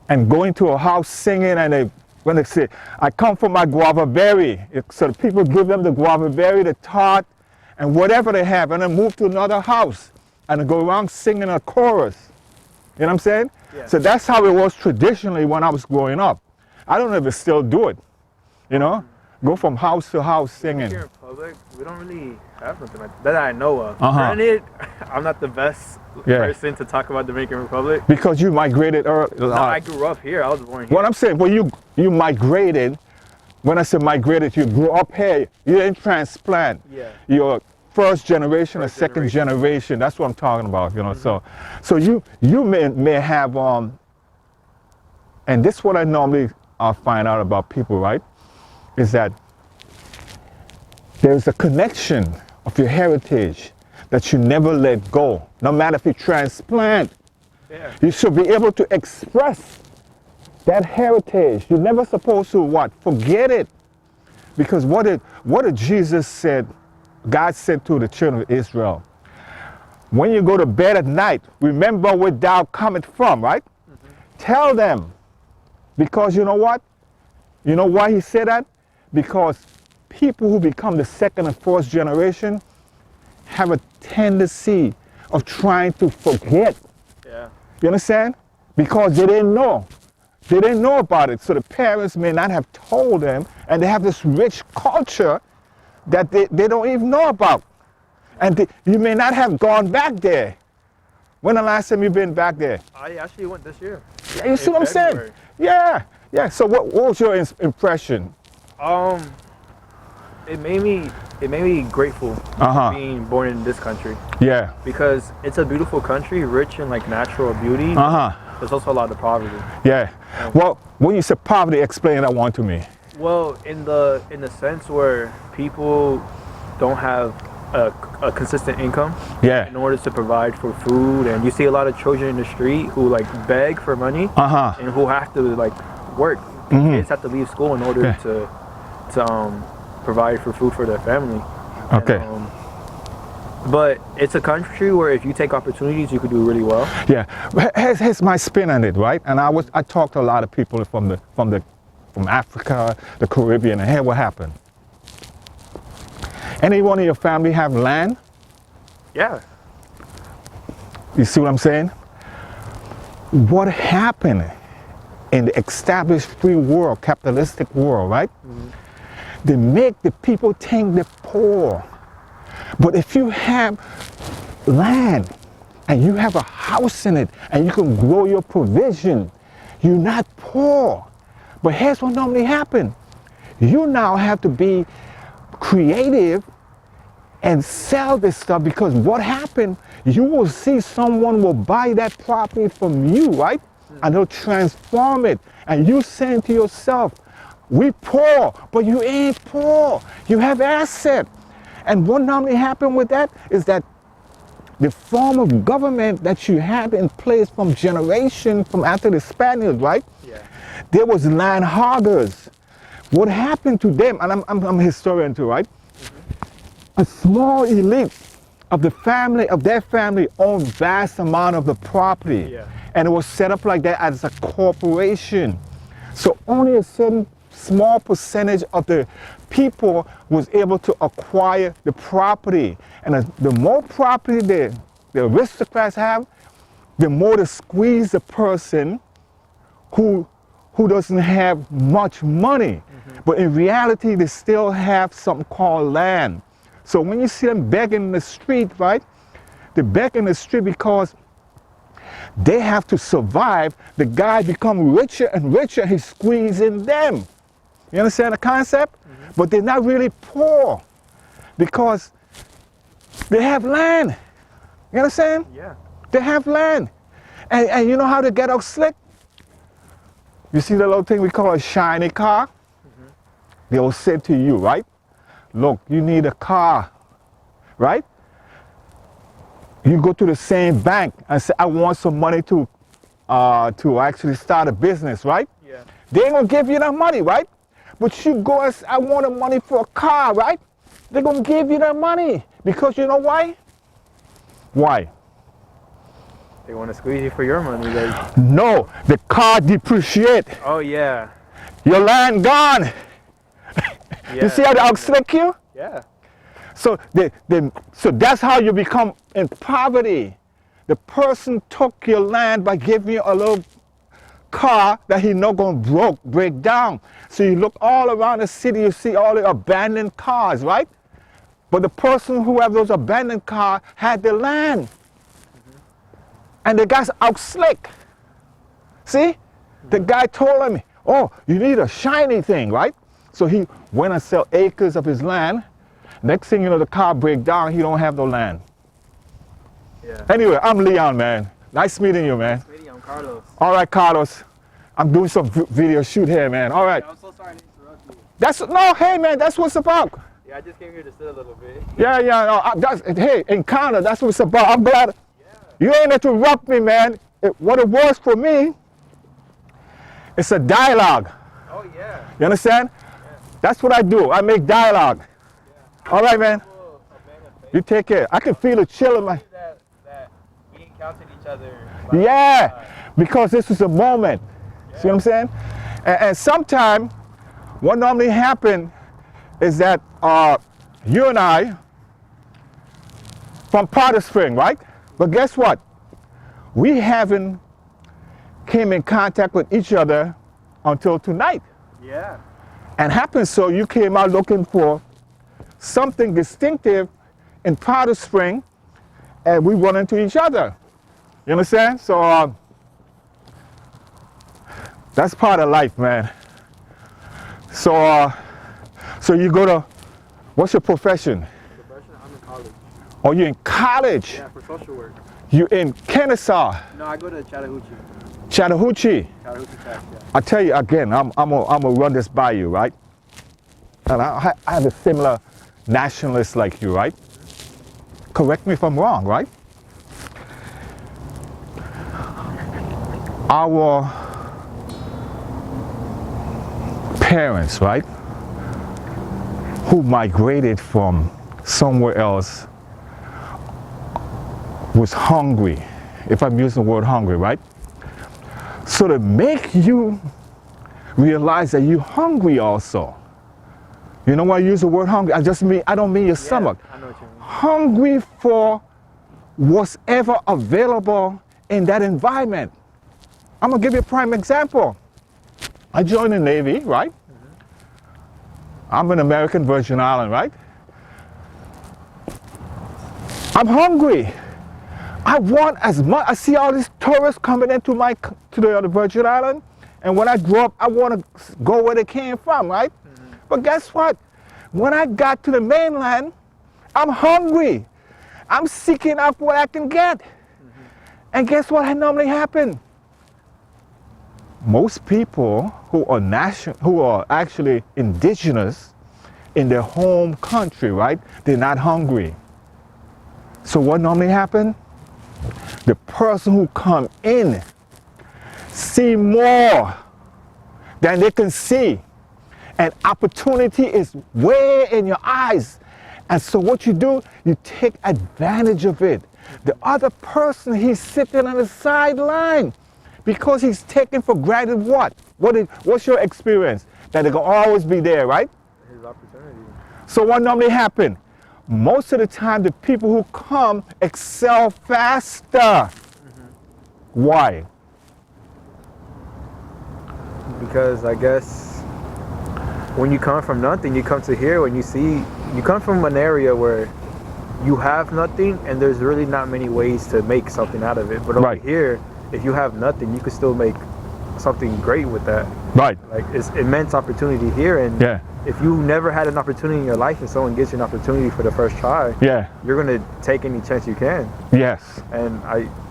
and going to a house singing, and when they say, I come for my guava berry, so the people give them the guava berry, the tart, and whatever they have, and then move to another house, and they go around singing a chorus. You know what I'm saying? Yeah. So that's how it was traditionally when I was growing up. I don't know if they still do it, you know? Go from house to house singing. Here in public, we don't really have something like that I know of. Granted, I'm not the best person to talk about Dominican Republic. Because you migrated early. No, I grew up here. I was born here. What I'm saying, well, you migrated. When I say migrated, you grew up here. You didn't transplant. Yeah. You're first generation or second generation. That's what I'm talking about, you know. So you may have and this is what I normally find out about people, right? Is that there's a connection of your heritage that you never let go. No matter if you transplant, you should be able to express that heritage. You're never supposed to what? Forget it. Because what did Jesus said, God said to the children of Israel, when you go to bed at night, remember where thou cometh from, right? Tell them. Because you know what? You know why he said that? Because people who become the second and fourth generation have a tendency of trying to forget. Yeah. You understand? Because they didn't know. They didn't know about it. So the parents may not have told them, and they have this rich culture that they don't even know about. And you may not have gone back there. When the last time you've been back there? I actually went this year. Yeah, you see what I'm saying? Yeah. So what was your impression? It made me grateful being born in this country. Yeah. Because it's a beautiful country, rich in like natural beauty. There's also a lot of poverty. Yeah. Well, when you say poverty, explain that one to me. Well, in the sense where people don't have a consistent income in order to provide for food, and you see a lot of children in the street who like beg for money and who have to like work. Kids have to leave school in order to provide for food for their family. Okay. And, but it's a country where if you take opportunities, you could do really well. Yeah. Here's my spin on it, right? And I talked to a lot of people from Africa, the Caribbean, and here what happened. Anyone in your family have land? Yeah. You see what I'm saying? What happened in the established free world, capitalistic world, right? They make the people think they're poor. But if you have land and you have a house in it and you can grow your provision, you're not poor. But here's what normally happens. You now have to be creative and sell this stuff, because what happened, you will see someone will buy that property from you, right? And they'll transform it. And you saying to yourself, we poor, but you ain't poor. You have asset. And what normally happens with that is that the form of government that you had in place from generation, from after the Spaniards, right? Yeah. There was land hoggers. What happened to them, and I'm a historian too, right? A small elite of the family, of their family, owned vast amount of the property. Yeah. And it was set up like that as a corporation. So only a certain small percentage of the people was able to acquire the property. And the more property the aristocrats have, the more to squeeze the person who doesn't have much money. But in reality, they still have something called land. So when you see them begging in the street, right? They beg in the street because they have to survive. The guy become richer and richer, he's squeezing them. You understand the concept? But they're not really poor because they have land. You understand? Yeah. They have land. And you know how to get out slick? You see the little thing we call a shiny car? They will say to you, right? Look, you need a car, right? You go to the same bank and say, I want some money to actually start a business, right? Yeah. They ain't gonna give you that money, right? But you go and say, I want the money for a car, right? They're gonna give you that money because you know why? Why? They want to squeeze you for your money. Like. No, the car depreciate. Oh yeah. Your land gone. Yeah. You see how they outslick you? Yeah. So so that's how you become in poverty. The person took your land by giving you a little car that he not gonna break down. So you look all around the city, you see all the abandoned cars, right? But the person who have those abandoned cars had the land. And the guy's out slick. See? The guy told him, oh, you need a shiny thing, right? So he went and sell acres of his land. Next thing you know, the car break down, he don't have no land. Yeah. Anyway, I'm Leon, man. Nice meeting you, man. Nice meeting you. I'm Carlos. All right, Carlos. I'm doing some video shoot here, man. All right. Yeah, I'm so sorry to interrupt you. Hey, man, that's what it's about. Yeah, I just came here to sit a little bit. Yeah, no, hey, encounter, that's what it's about. I'm glad. You ain't interrupt me, man. What it was for me, it's a dialogue. Oh, yeah. You understand? Yeah. That's what I do. I make dialogue. Yeah. All right, man. You take care. I can feel the chill in my... That we encountered each other. Like, yeah, because this is a moment. Yeah. See what I'm saying? And sometime, what normally happens is that you and I, from Powder Spring, right? But guess what? We haven't came in contact with each other until tonight. Yeah. And happened so you came out looking for something distinctive in Powder Spring, and we run into each other. You understand? So that's part of life, man. So so you go to, what's your profession? I'm in college. Oh, you're in college? Yeah, for social work. You in Kennesaw? No, I go to Chattahoochee. Chattahoochee? Chattahoochee Tech, yeah. I tell you again, I'm gonna run this by you, right? And I have a similar nationalist like you, right? Correct me if I'm wrong, right? Our parents, right, who migrated from somewhere else was hungry, if I'm using the word hungry, right? So to make you realize that you're hungry also. You know why I use the word hungry? I don't mean your stomach. I know what you mean. Hungry for what's ever available in that environment. I'm gonna give you a prime example. I joined the Navy, right? I'm an American Virgin Island, right? I'm hungry. I want as much. I see all these tourists coming into the Virgin Island, and when I grow up, I want to go where they came from, right? But guess what? When I got to the mainland, I'm hungry. I'm seeking out what I can get. And guess what normally happens? Most people who are actually indigenous in their home country, right? They're not hungry. So what normally happens? The person who come in see more than they can see. And opportunity is way in your eyes. And so what you do, you take advantage of it. The other person, he's sitting on the sideline because he's taking for granted what? What's your experience? That they're going to always be there, right? His opportunity. So what normally happens? Most of the time, the people who come excel faster. Why? Because I guess when you come from nothing, you come to here, when you come from an area where you have nothing and there's really not many ways to make something out of it. But over here, if you have nothing, you can still make something great with that. Right. Like, it's immense opportunity here, and if you never had an opportunity in your life and someone gives you an opportunity for the first try, you're gonna take any chance you can. Yes. And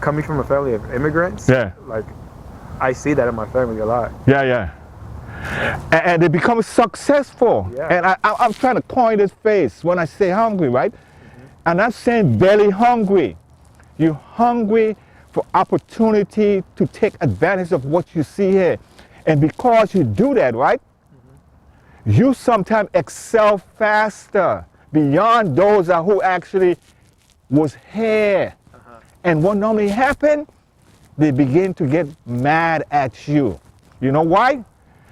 coming from a family of immigrants, like, I see that in my family a lot. And they become successful. And I'm trying to coin this phrase when I say hungry, right? I'm not saying belly hungry. You're hungry for opportunity to take advantage of what you see here. And because you do that, right, you sometimes excel faster beyond those who actually was here. And what normally happens, they begin to get mad at you. You know why?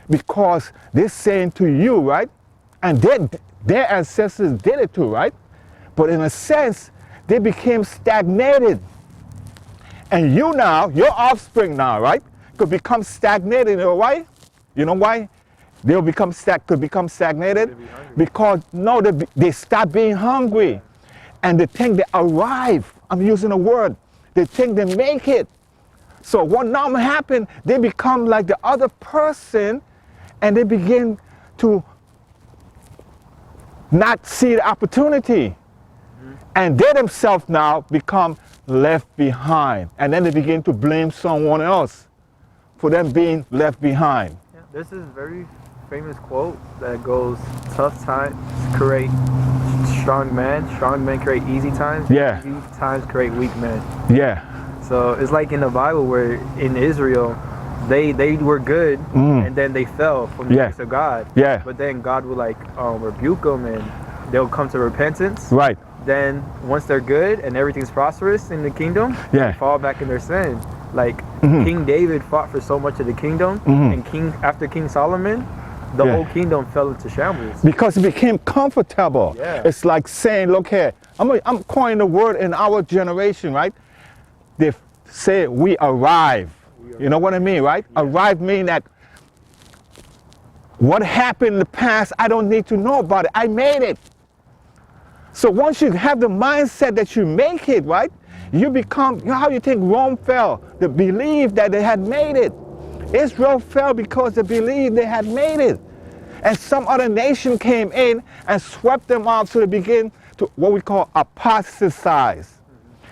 Because they're saying to you, right, and their ancestors did it too, right? But in a sense, they became stagnated. And you now, your offspring now, right, could become stagnated. You know why? You know why? They'll could become stagnated? Because, no, they stop being hungry. And they think they arrive. I'm using a word. They think they make it. So what now happens, they become like the other person, and they begin to not see the opportunity. And they themselves now become left behind. And then they begin to blame someone else for them being left behind. There's this very famous quote that goes, tough times create strong men create easy times, easy times create weak men. So it's like in the Bible where in Israel, they were good and then they fell from the grace of God. But then God would like rebuke them and they'll come to repentance. Right. Then once they're good and everything's prosperous in the kingdom, they fall back in their sin. Like King David fought for so much of the kingdom, and after King Solomon, the whole kingdom fell into shambles. Because it became comfortable. It's like saying, look here, I'm coining the word in our generation, right? They say we arrive. You know what I mean, right? Arrive means that what happened in the past, I don't need to know about it. I made it. So once you have the mindset that you make it, right? You become, you know how you think Rome fell? They believed that they had made it. Israel fell because they believed they had made it. And some other nation came in and swept them off, so they begin to what we call apostatize.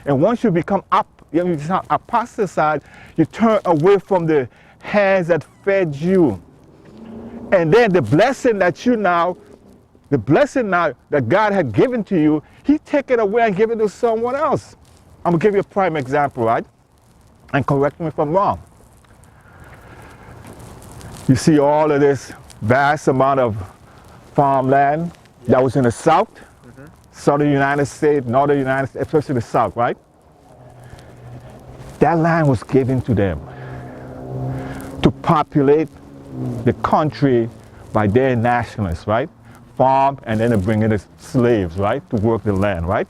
And once you become apostatized, you turn away from the hands that fed you. And then the blessing that that God had given to you, He take it away and give it to someone else. I'm gonna give you a prime example, right? And correct me if I'm wrong. You see all of this vast amount of farmland that was in the South, southern United States, northern United States, especially the South, right? That land was given to them to populate the country by their nationalists, right? Farm, and then they bring in the slaves, right? To work the land, right?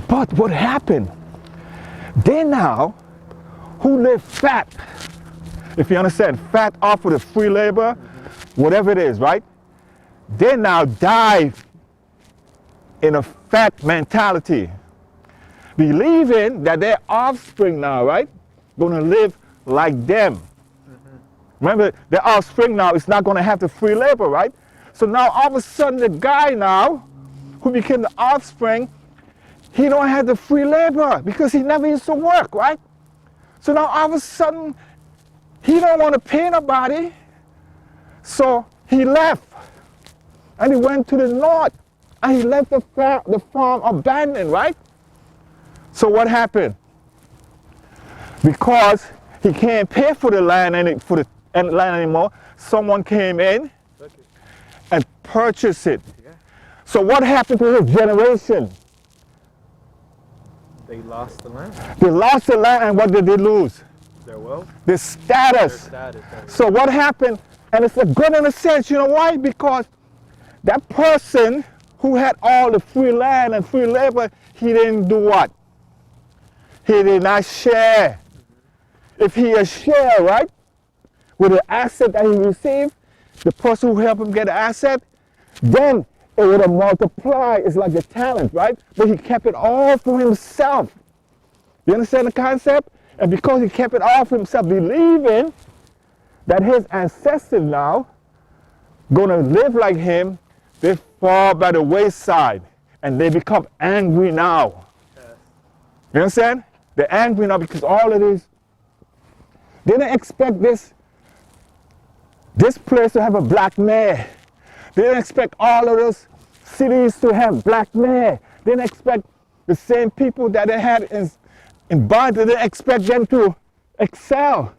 But what happened? They now, who live fat, if you understand, fat off of the free labor, whatever it is, right? They now dive in a fat mentality, believing that their offspring now, right, gonna live like them. Remember, their offspring now is not gonna have the free labor, right? So now all of a sudden the guy now, who became the offspring, he don't have the free labor because he never used to work, right? So now all of a sudden, he don't want to pay nobody, so he left. And he went to the north, and he left the farm abandoned, right? So what happened? Because he can't pay for the land anymore, someone came in and purchased it. So what happened to his generation? They lost the land. They lost the land, and what did they lose? Their wealth. Their status. So what happened? And it's a good in a sense. You know why? Because that person who had all the free land and free labor, he didn't do what? He did not share. If he had shared, right, with the asset that he received, the person who helped him get the asset, then it would have multiplied. It's like the talent, right? But he kept it all for himself. You understand the concept? And because he kept it all for himself, believing that his ancestors now gonna live like him, they fall by the wayside and they become angry now. Yes. You understand? They're angry now because all of this, they didn't expect this place to have a black mayor. They didn't expect all of those cities to have black mayor. They didn't expect the same people that they had in Bond, they didn't expect them to excel.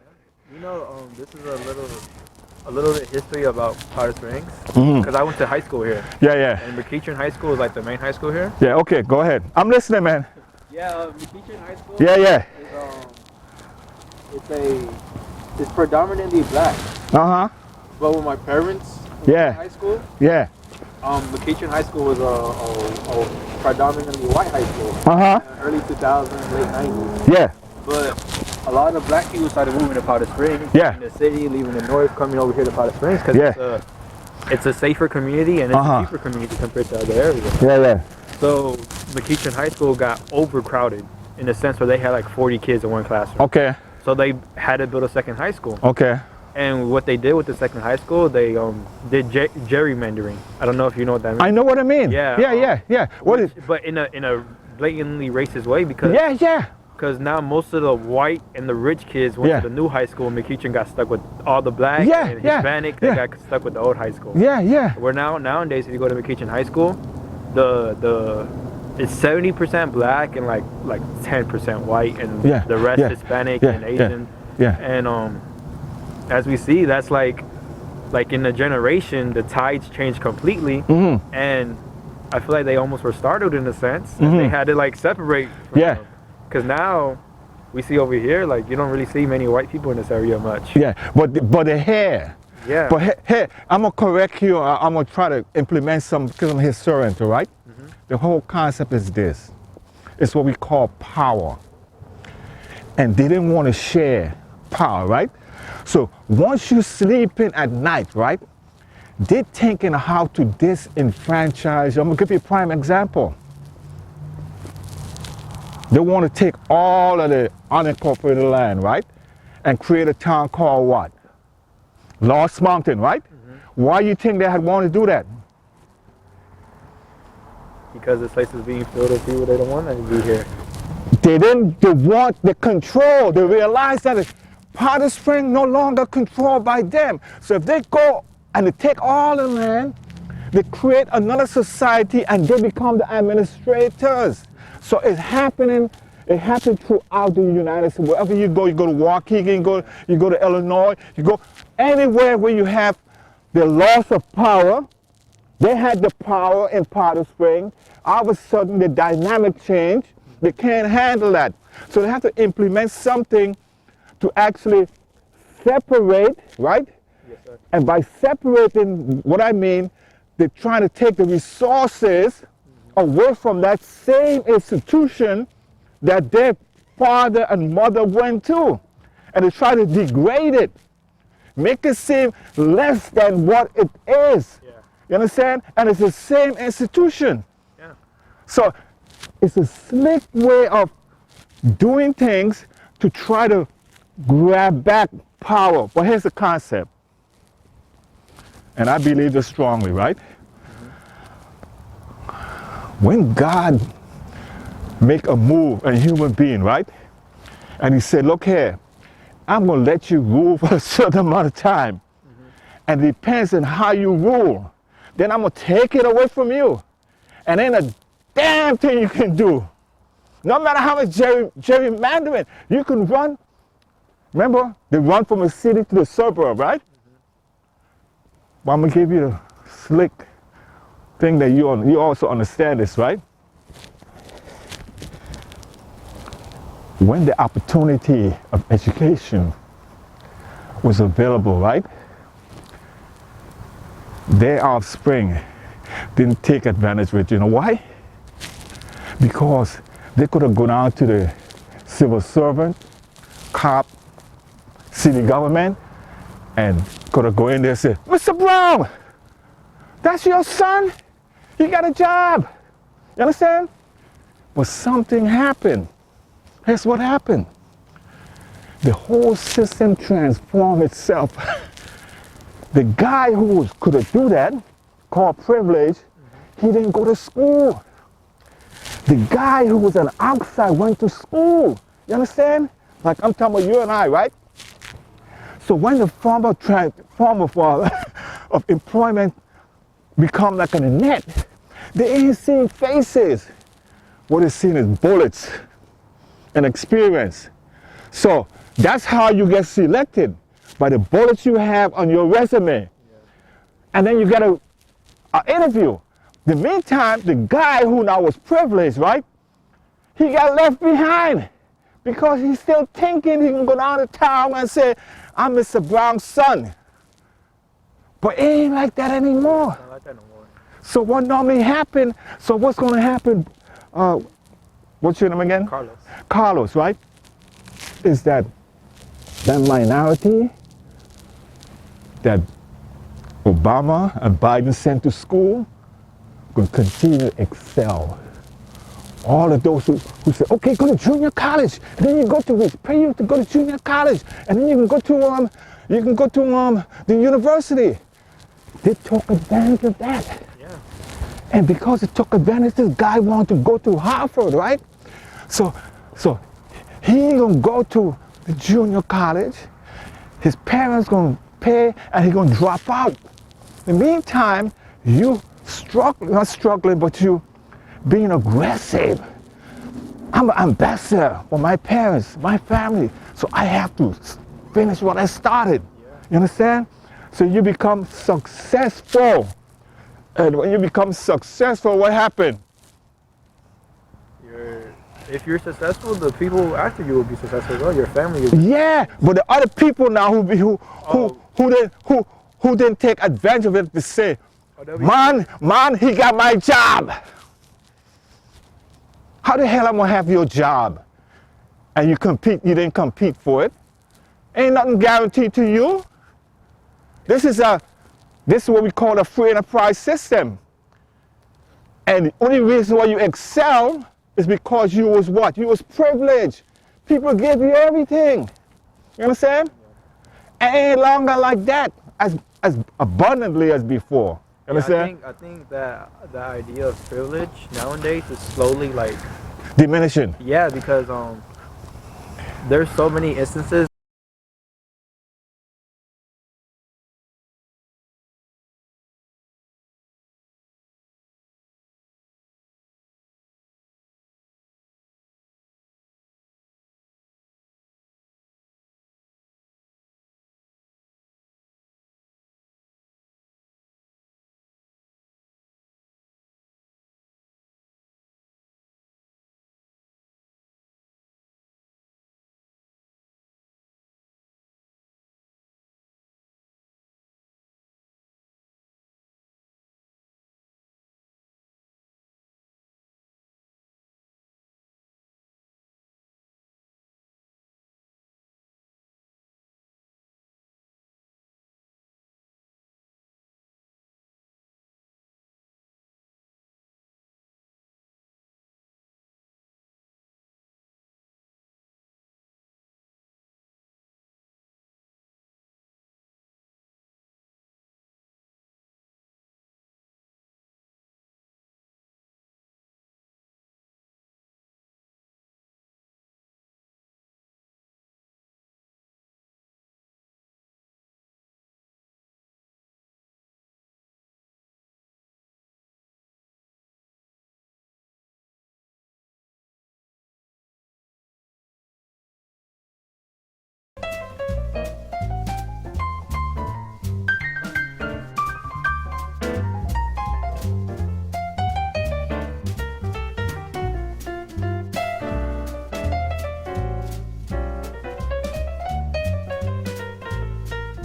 You know, this is a little bit history about Powder Springs, because I went to high school here. Yeah, yeah. And McEachern High School is like the main high school here. Yeah, okay, go ahead. I'm listening, man. Yeah, McEachern High School. Yeah, yeah. It's predominantly black. But when my parents went to high school, McEachern High School was a predominantly white high school. Early 2000s, late 90s. Yeah. But a lot of black people started moving to Powder Springs, leaving the city, leaving the north, coming over here to Powder Springs because it's a safer community and it's a cheaper community compared to other areas. Yeah, yeah. So McEachern High School got overcrowded in the sense where they had like 40 kids in one classroom. Okay. So they had to build a second high school. Okay. And what they did with the second high school, they did gerrymandering. I don't know if you know what that means. I know what I mean. Yeah. Yeah. But in a blatantly racist way because because now most of the white and the rich kids went to the new high school, and McEachern got stuck with all the black and Hispanic. They got stuck with the old high school. Yeah. Where nowadays, if you go to McEachern High School, it's 70% black and like 10% white, and the rest Hispanic and Asian. And as we see, that's like in a generation, the tides changed completely, and I feel like they almost were startled in a sense. And they had to like separate. Because now we see over here, like you don't really see many white people in this area much. Yeah, but the hair. Yeah. But hey, I'm gonna correct you. I'm gonna try to implement some because I'm a historian, right? The whole concept is this. It's what we call power. And they didn't want to share power, right? So once you sleep in at night, right? They're thinking how to disenfranchise you. I'm gonna give you a prime example. They want to take all of the unincorporated land, right? And create a town called what? Lost Mountain, right? Why do you think they had wanted to do that? Because this place is being filled with people that don't want to be here. They want the control. They realize that Powder Springs no longer controlled by them. So if they go and they take all the land, they create another society and they become the administrators. So it's happening. It happened throughout the United States. Wherever you go to Waukegan, you go to Illinois, you go anywhere where you have the loss of power. They had the power in Powder Springs. All of a sudden, the dynamic changed. They can't handle that. So they have to implement something to actually separate, right? Yes, sir. And by separating, what I mean, they're trying to take the resources away from that same institution that their father and mother went to. And they try to degrade it, make it seem less than what it is. Yeah. You understand? And it's the same institution. Yeah. So it's a slick way of doing things to try to grab back power. But here's the concept. And I believe this strongly, right? When God make a move, a human being, right? And he said, look here, I'm going to let you rule for a certain amount of time. And it depends on how you rule. Then I'm going to take it away from you. And ain't a damn thing you can do. No matter how much gerrymandering, you can run. Remember, they run from a city to the suburb, right? But I'm going to give you the think that you also understand this, right? When the opportunity of education was available, right? Their offspring didn't take advantage of it. You know why? Because they could have gone out to the civil servant, cop, city government, and could have gone in there and said, Mr. Brown, that's your son? He got a job. You understand? But something happened. Here's what happened. The whole system transformed itself. The guy who could have do that, called privilege, he didn't go to school. The guy who was an outside went to school. You understand? Like I'm talking about you and I, right? So when the form of employment become like a net, they ain't seeing faces. What they're seeing is bullets and experience. So that's how you get selected, by the bullets you have on your resume. And then you get an interview. In the meantime, the guy who now was privileged, right? He got left behind because he's still thinking he can go down to town and say, I'm Mr. Brown's son. But it ain't like that anymore. Not like that no more. So what normally happen, so what's going to happen, what's your name again? Carlos. Carlos, right? Is that minority that Obama and Biden sent to school will continue to excel. All of those who say, okay, go to junior college, and then you go to, we pay you to go to junior college, and then you can go to the university. They took advantage of that. Yeah. And because they took advantage, this guy wanted to go to Harvard, right? So he gonna go to the junior college, his parents gonna pay, and he gonna drop out. In the meantime, you not struggling, but you being aggressive. I'm an ambassador for my parents, my family, so I have to finish what I started. You understand? So you become successful. And when you become successful, what happened? If you're successful, the people after you will be successful as well. Your family will be. Yeah, but the other people now who didn't take advantage of it to say, man, he got my job. How the hell am I gonna have your job? And you didn't compete for it. Ain't nothing guaranteed to you. This is what we call a free enterprise system. And the only reason why you excel is because you was what? You was privileged. People gave you everything. You understand? And ain't longer like that as abundantly as before. You understand? I think that the idea of privilege nowadays is slowly like diminishing. Yeah, because there's so many instances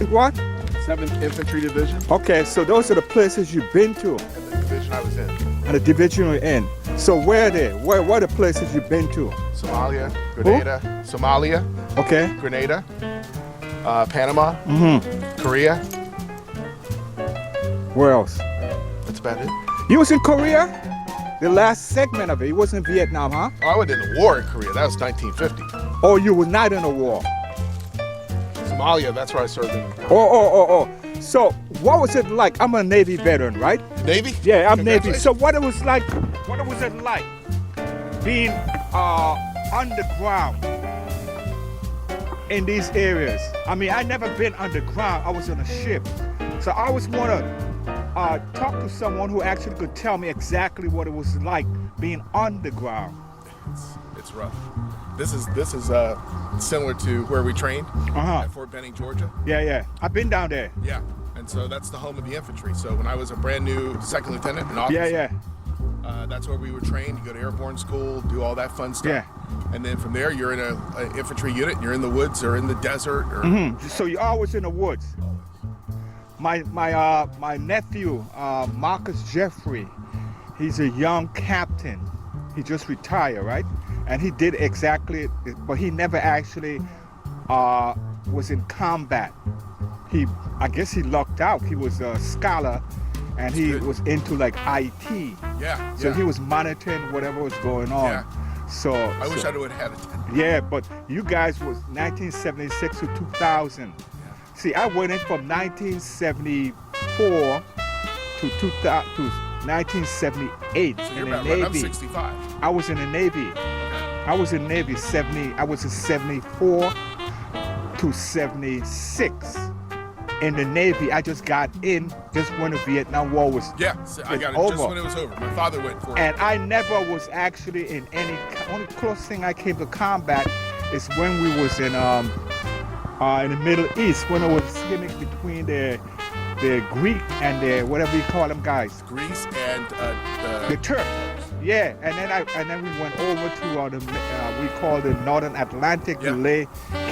What? 7th Infantry Division. Okay, so those are the places you've been to. And the division I was in. And the division you're in. So where are they? Where are the places you've been to? Somalia, Grenada. Somalia, Okay. Grenada, Panama, Korea. Where else? That's about it. You was in Korea? The last segment of it. You was in Vietnam, huh? Oh, I went in the war in Korea. That was 1950. Oh, you were not in a war. Somalia, that's where I served in. Oh. So what was it like? I'm a Navy veteran, right? Navy? Yeah, I'm Navy. Congratulations. So what was it like being underground in these areas? I mean, I never been underground. I was on a ship. So I always want to talk to someone who actually could tell me exactly what it was like being underground. It's rough. This is similar to where we trained at Fort Benning, Georgia. Yeah. I've been down there. Yeah, and so that's the home of the infantry. So when I was a brand new second lieutenant and officer, that's where we were trained. You go to airborne school, do all that fun stuff. Yeah. And then from there, you're in an infantry unit. And you're in the woods or in the desert. Or So you're always in the woods. My nephew, Marcus Jeffrey, he's a young captain. He just retired, right? And he did exactly, but he never actually was in combat. I guess he lucked out. He was a scholar, and he was into like IT. Yeah. So he was monitoring whatever was going on. Yeah. So I wish I would have had it. Yeah, but you guys was 1976 to 2000. See, I went in from 1974 to 1978 So you're in the about Navy. right. I'm 65. I was in the Navy. I was in Navy 70. I was in 74 to 76 in the Navy. I just got in just when the Vietnam War was So I got it over. just when it was over. My father went for it. And I never was actually in any. Only close thing I came to combat is when we was in the Middle East, when I was skimming between the Greek and the whatever you call them guys. Greece and The Turks. Yeah, and then we went over to we call the Northern Atlantic to lay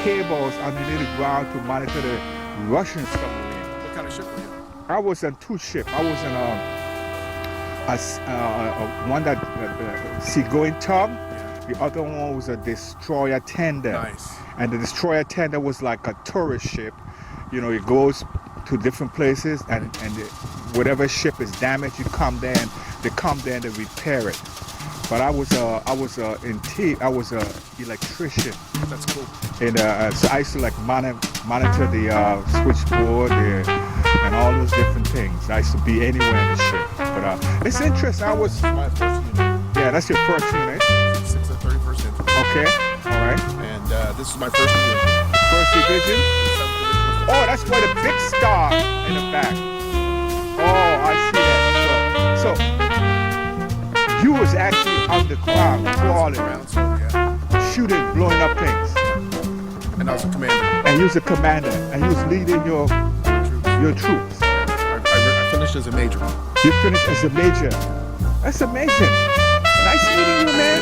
cables underneath the ground to monitor the Russian submarine. What kind of ship were you? I was on two ships. I was in one that seagoing tug. The other one was a destroyer tender. Nice. And the destroyer tender was like a tourist ship. You know, it goes to different places, and whatever ship is damaged, they come there and they repair it. But I was a electrician. That's cool. And so I used to like monitor the switchboard and all those different things. I used to be anywhere in the ship. But it's interesting. My first unit. Yeah, that's your first unit. 6th and 31st Infantry. Okay, all right. And this is my first division. First division. Oh, that's where the big star in the back. Oh, I see that. So you was actually on the ground, crawling, shooting, blowing up things. And I was a commander. And you was a commander, and you was leading your troops. I finished as a major. You finished as a major. That's amazing. Nice meeting you, man.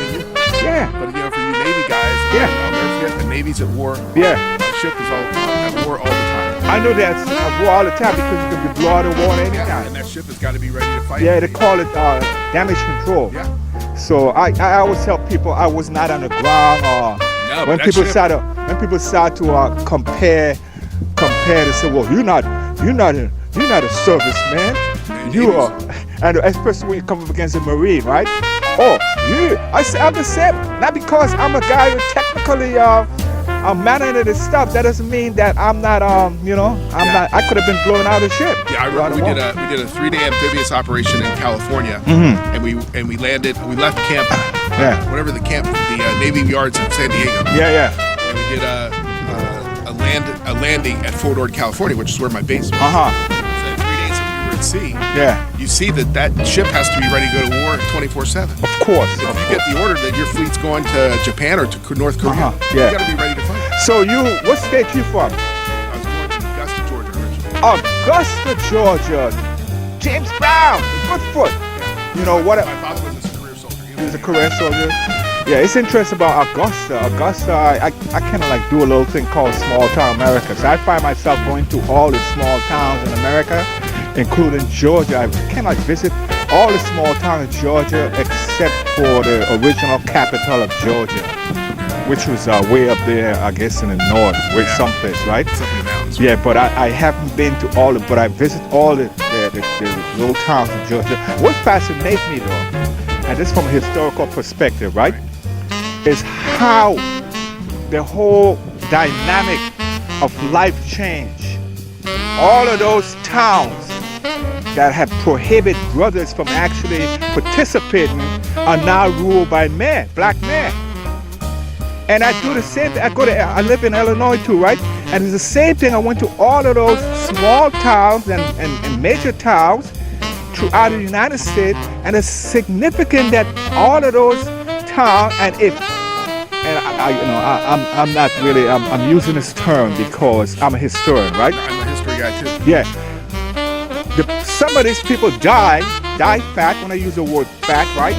Yeah. But you know, for you Navy guys, I'll never forget the Navy's at war. Yeah. My ship is at war all the time. I know that's a war all the time because you can be blow out of water anytime. And that ship has got to be ready to fight. Yeah, they call it damage control. Yeah. So I always tell people I was not on the ground or when people start to compare, they say, well, you're not a serviceman. You are, and especially when you come up against a Marine, right? Oh, I say I'm the same. Not because I'm a guy who technically I'm managing this stuff. That doesn't mean that I'm not not. I could have been blown out of the ship. Yeah, I remember we did a 3-day amphibious operation in California, and we landed. We left camp, whatever the Navy yards in San Diego. Yeah. And we did a landing at Fort Ord, California, which is where my base was. So 3 days that we were at sea. You see that ship has to be ready to go to war 24/7. Of course. If you get the order that your fleet's going to Japan or to North Korea, you got to be ready to fight. So what state you from? I was born in Augusta, Georgia originally. Augusta, Georgia. James Brown, Goodfoot. You know what? My father was a career soldier. He was a career soldier. Yeah, it's interesting about Augusta. Augusta, I kind of like do a little thing called Small Town America. So I find myself going to all the small towns in America, including Georgia. I kind of like visit all the small towns in Georgia except for the original capital of Georgia, which was way up there, I guess, in the north, with someplace, right? Something in the mountains. Yeah, but I haven't been to all of, but I visit all the little towns in Georgia. What fascinates me though, and this from a historical perspective, right, is how the whole dynamic of life changed. All of those towns that had prohibited brothers from actually participating are now ruled by men, black men. And I do the same thing. I live in Illinois too, right? And it's the same thing. I went to all of those small towns and major towns throughout the United States, and it's significant that all of those towns, I'm not really, I'm using this term because I'm a historian, right? I'm a history guy too. Yeah. Some of these people die fact, when I use the word fact, right?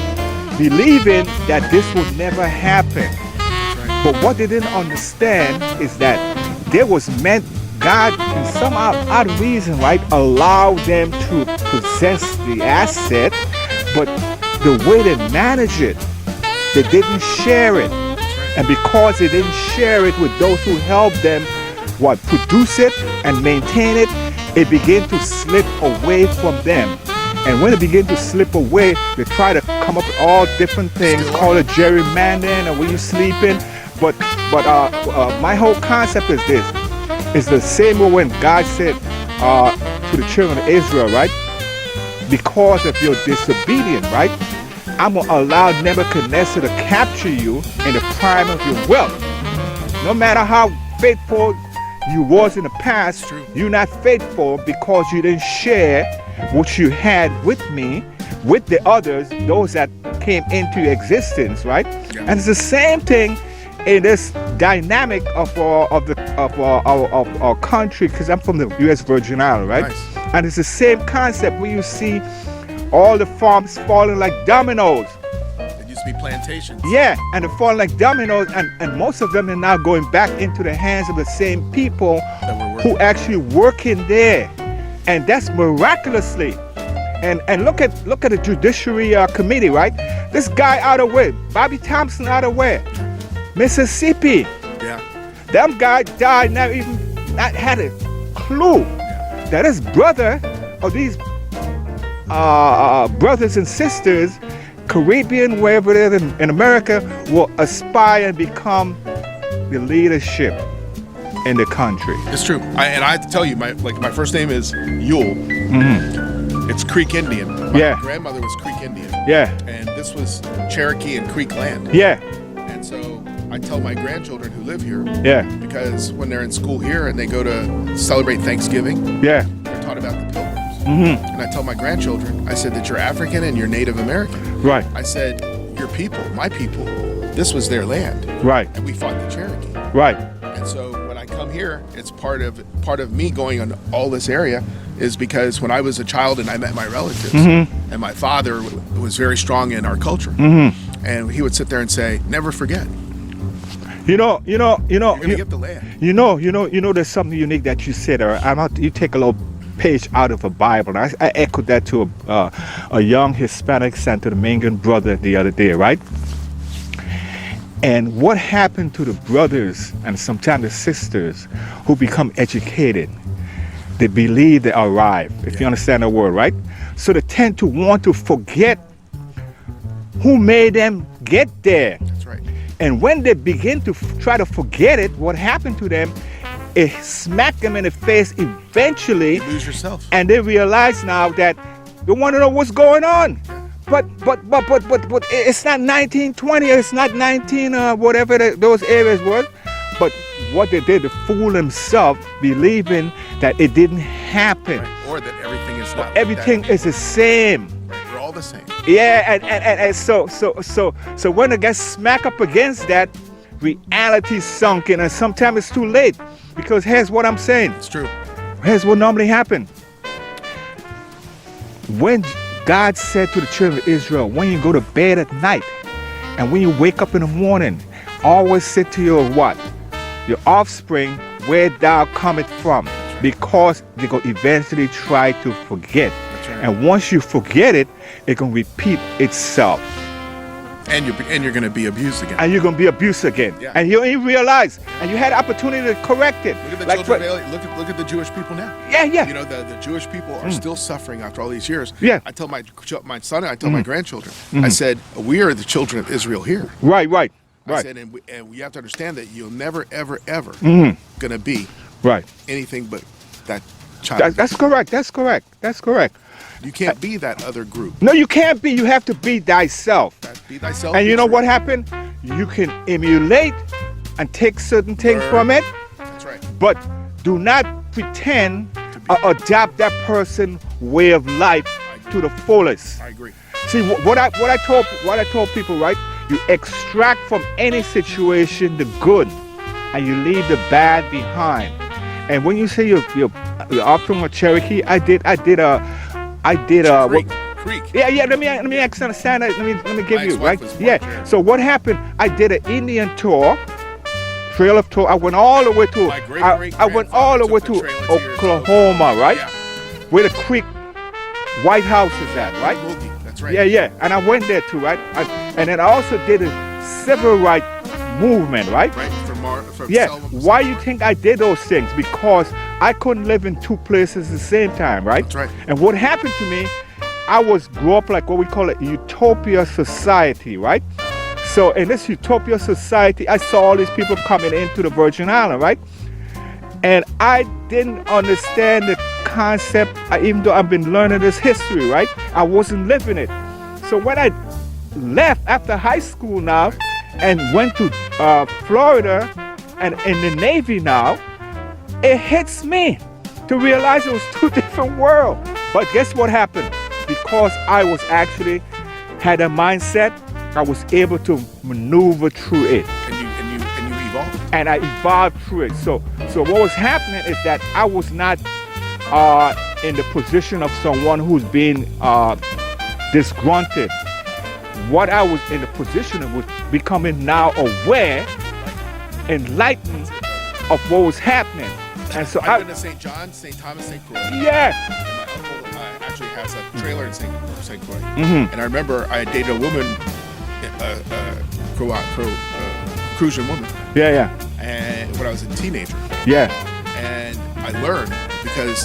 Believing that this would never happen. But what they didn't understand is that there was meant God, in some odd reason, right, allowed them to possess the asset, but the way they manage it, they didn't share it. And because they didn't share it with those who helped them, produce it and maintain it, it began to slip away from them. And when it began to slip away, they try to come up with all different things, call it gerrymandering, or when you're sleeping. But my whole concept is this. It's the same way when God said to the children of Israel, right? Because of your disobedience, right? I'm going to allow Nebuchadnezzar to capture you in the prime of your wealth. No matter how faithful you was in the past, you're not faithful because you didn't share what you had with me, with the others, those that came into existence, right? Yeah. And it's the same thing in this dynamic of our country, because I'm from the U.S. Virgin Islands, right? Nice. And it's the same concept where you see all the farms falling like dominoes. It used to be plantations. Yeah, and they're falling like dominoes, and most of them are now going back into the hands of the same people who actually working there, and that's miraculously. And look at the Judiciary Committee, right? This guy out of where? Bobby Thompson out of where? Mississippi. Yeah. Them guy died, never even not had a clue that his brother, or these brothers and sisters, Caribbean, wherever it is in America, will aspire and become the leadership in the country. It's true. And I have to tell you, my first name is Yule. Mm-hmm. It's Creek Indian. My grandmother was Creek Indian. Yeah. And this was Cherokee and Creek land. Yeah. And so I tell my grandchildren who live here, because when they're in school here and they go to celebrate Thanksgiving, they're taught about the Pilgrims. Mm-hmm. And I tell my grandchildren, I said that you're African and you're Native American. Right. I said, your people, my people, this was their land. Right. And we fought the Cherokee. Right. And so when I come here, it's part of me going on all this area is because when I was a child and I met my relatives, and my father was very strong in our culture, and he would sit there and say, "Never forget." You're gonna get the land. You know. There's something unique that you said. You take a little page out of a Bible. And I echoed that to a young Hispanic Santo Dominican brother the other day, right? And what happened to the brothers and sometimes the sisters who become educated? They believe they arrive, if you understand the word, right? So they tend to want to forget who made them get there. That's right. And when they begin to try to forget it, what happened to them, it smacked them in the face eventually. You lose yourself. And they realize now that they want to know what's going on. But it's not 1920, it's not 19 whatever those areas were. But what they did, to fool themselves, believing that it didn't happen. Right. Or that everything is not. Everything is the same. Right. We're all the same. Yeah, and so when it gets smack up against that, reality sunk in, and sometimes it's too late. Because here's what I'm saying. It's true. Here's what normally happens. When God said to the children of Israel, when you go to bed at night, And when you wake up in the morning, always say to your what? Your offspring, where thou cometh from. Because they're going to eventually try to forget. That's right. And once you forget it, it's going to repeat itself. And you're going to be abused again. And you're going to be abused again. Yeah. And you don't even realize. And you had the opportunity to correct it. Look at the children of Eli. Look at the Jewish people now. Yeah, yeah. You know, the Jewish people are still suffering after all these years. Yeah. I tell my son, I tell my grandchildren, I said, we are the children of Israel here. Right. I Right. said, and we have to understand that you'll never, ever, ever going to be Right. anything but that child. That's correct. That's correct. You can't be that other group. No, you can't be. You have to be thyself. Be thyself. And you know true. what happened? You can emulate and take certain things from it, That's right. but do not pretend or adapt that person's way of life to the fullest. I agree. See what I told people, right? You extract from any situation the good, and you leave the bad behind. And when you say you're offering a Cherokee, I did Creek. Yeah. Let me understand that. Let me give My you ex-wife right. was born Yeah. there. So what happened? I did an Indian tour, Trail of Tour. I went all the way to. My I went all the way to took the trail into your Oklahoma, right? Yeah. Where the Creek White House is at, right? Mookie, that's right. Yeah. And I went there too, right? And then I also did a civil rights movement, right? Right. From Yeah. Selma. Why you think I did those things? Because I couldn't live in two places at the same time, right? That's right. And what happened to me, I grew up like what we call a utopia society, right? So in this utopia society, I saw all these people coming into the Virgin Island, right? And I didn't understand the concept, even though I've been learning this history, right? I wasn't living it. So when I left after high school now and went to Florida and in the Navy now, it hits me to realize it was two different worlds. But guess what happened? Because I was actually had a mindset, I was able to maneuver through it. And you evolved. And I evolved through it. So what was happening is that I was not in the position of someone who's being disgruntled. What I was in the position of was becoming now aware, enlightened of what was happening. And so I've been to St. John, St. Thomas, St. Croix. Yeah. And my uncle actually has a trailer in St. Croix. And I remember I dated a woman, Crucian woman. Yeah. And when I was a teenager. Yeah. And I learned because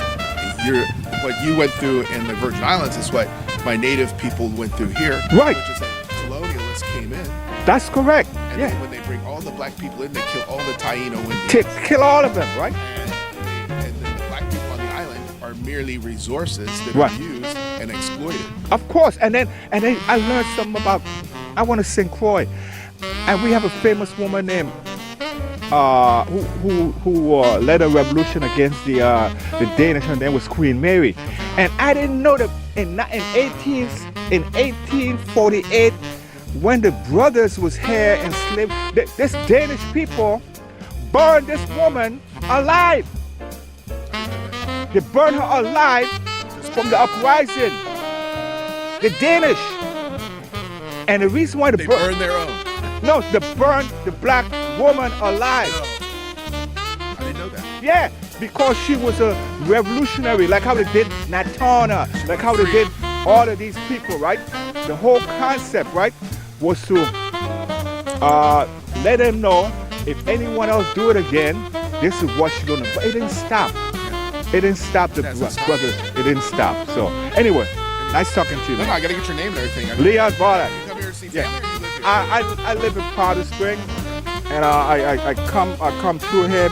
what you went through in the Virgin Islands is what my native people went through here. Right. Which is like colonialists came in. That's correct. And then when they bring all the black people in, they kill all the Taino Indians. Kill all of them, right? And then the black people on the island are merely resources that Right. are used and exploited. Of course. And then I learned something about, I want to St. Croix. And we have a famous woman named who led a revolution against the Danish. Her name was Queen Mary. And I didn't know that in 1848, when the brothers was here enslaved, this Danish people burned this woman alive. They burned her alive from the uprising. The Danish. And the reason why They burned their own. No, they burned the black woman alive. I didn't know that. Yeah, because she was a revolutionary, like how they did Nat Turner, like how they did all of these people, right? The whole concept, right, was to let them know if anyone else do it again, this is what you're gonna. But it didn't stop. It didn't stop the brothers. It didn't stop. So anyway, nice talking to you. No, I gotta get your name and everything. Leon Varlak. You come here to see Yeah. family or you live here? I live in Powder Spring, and I come through here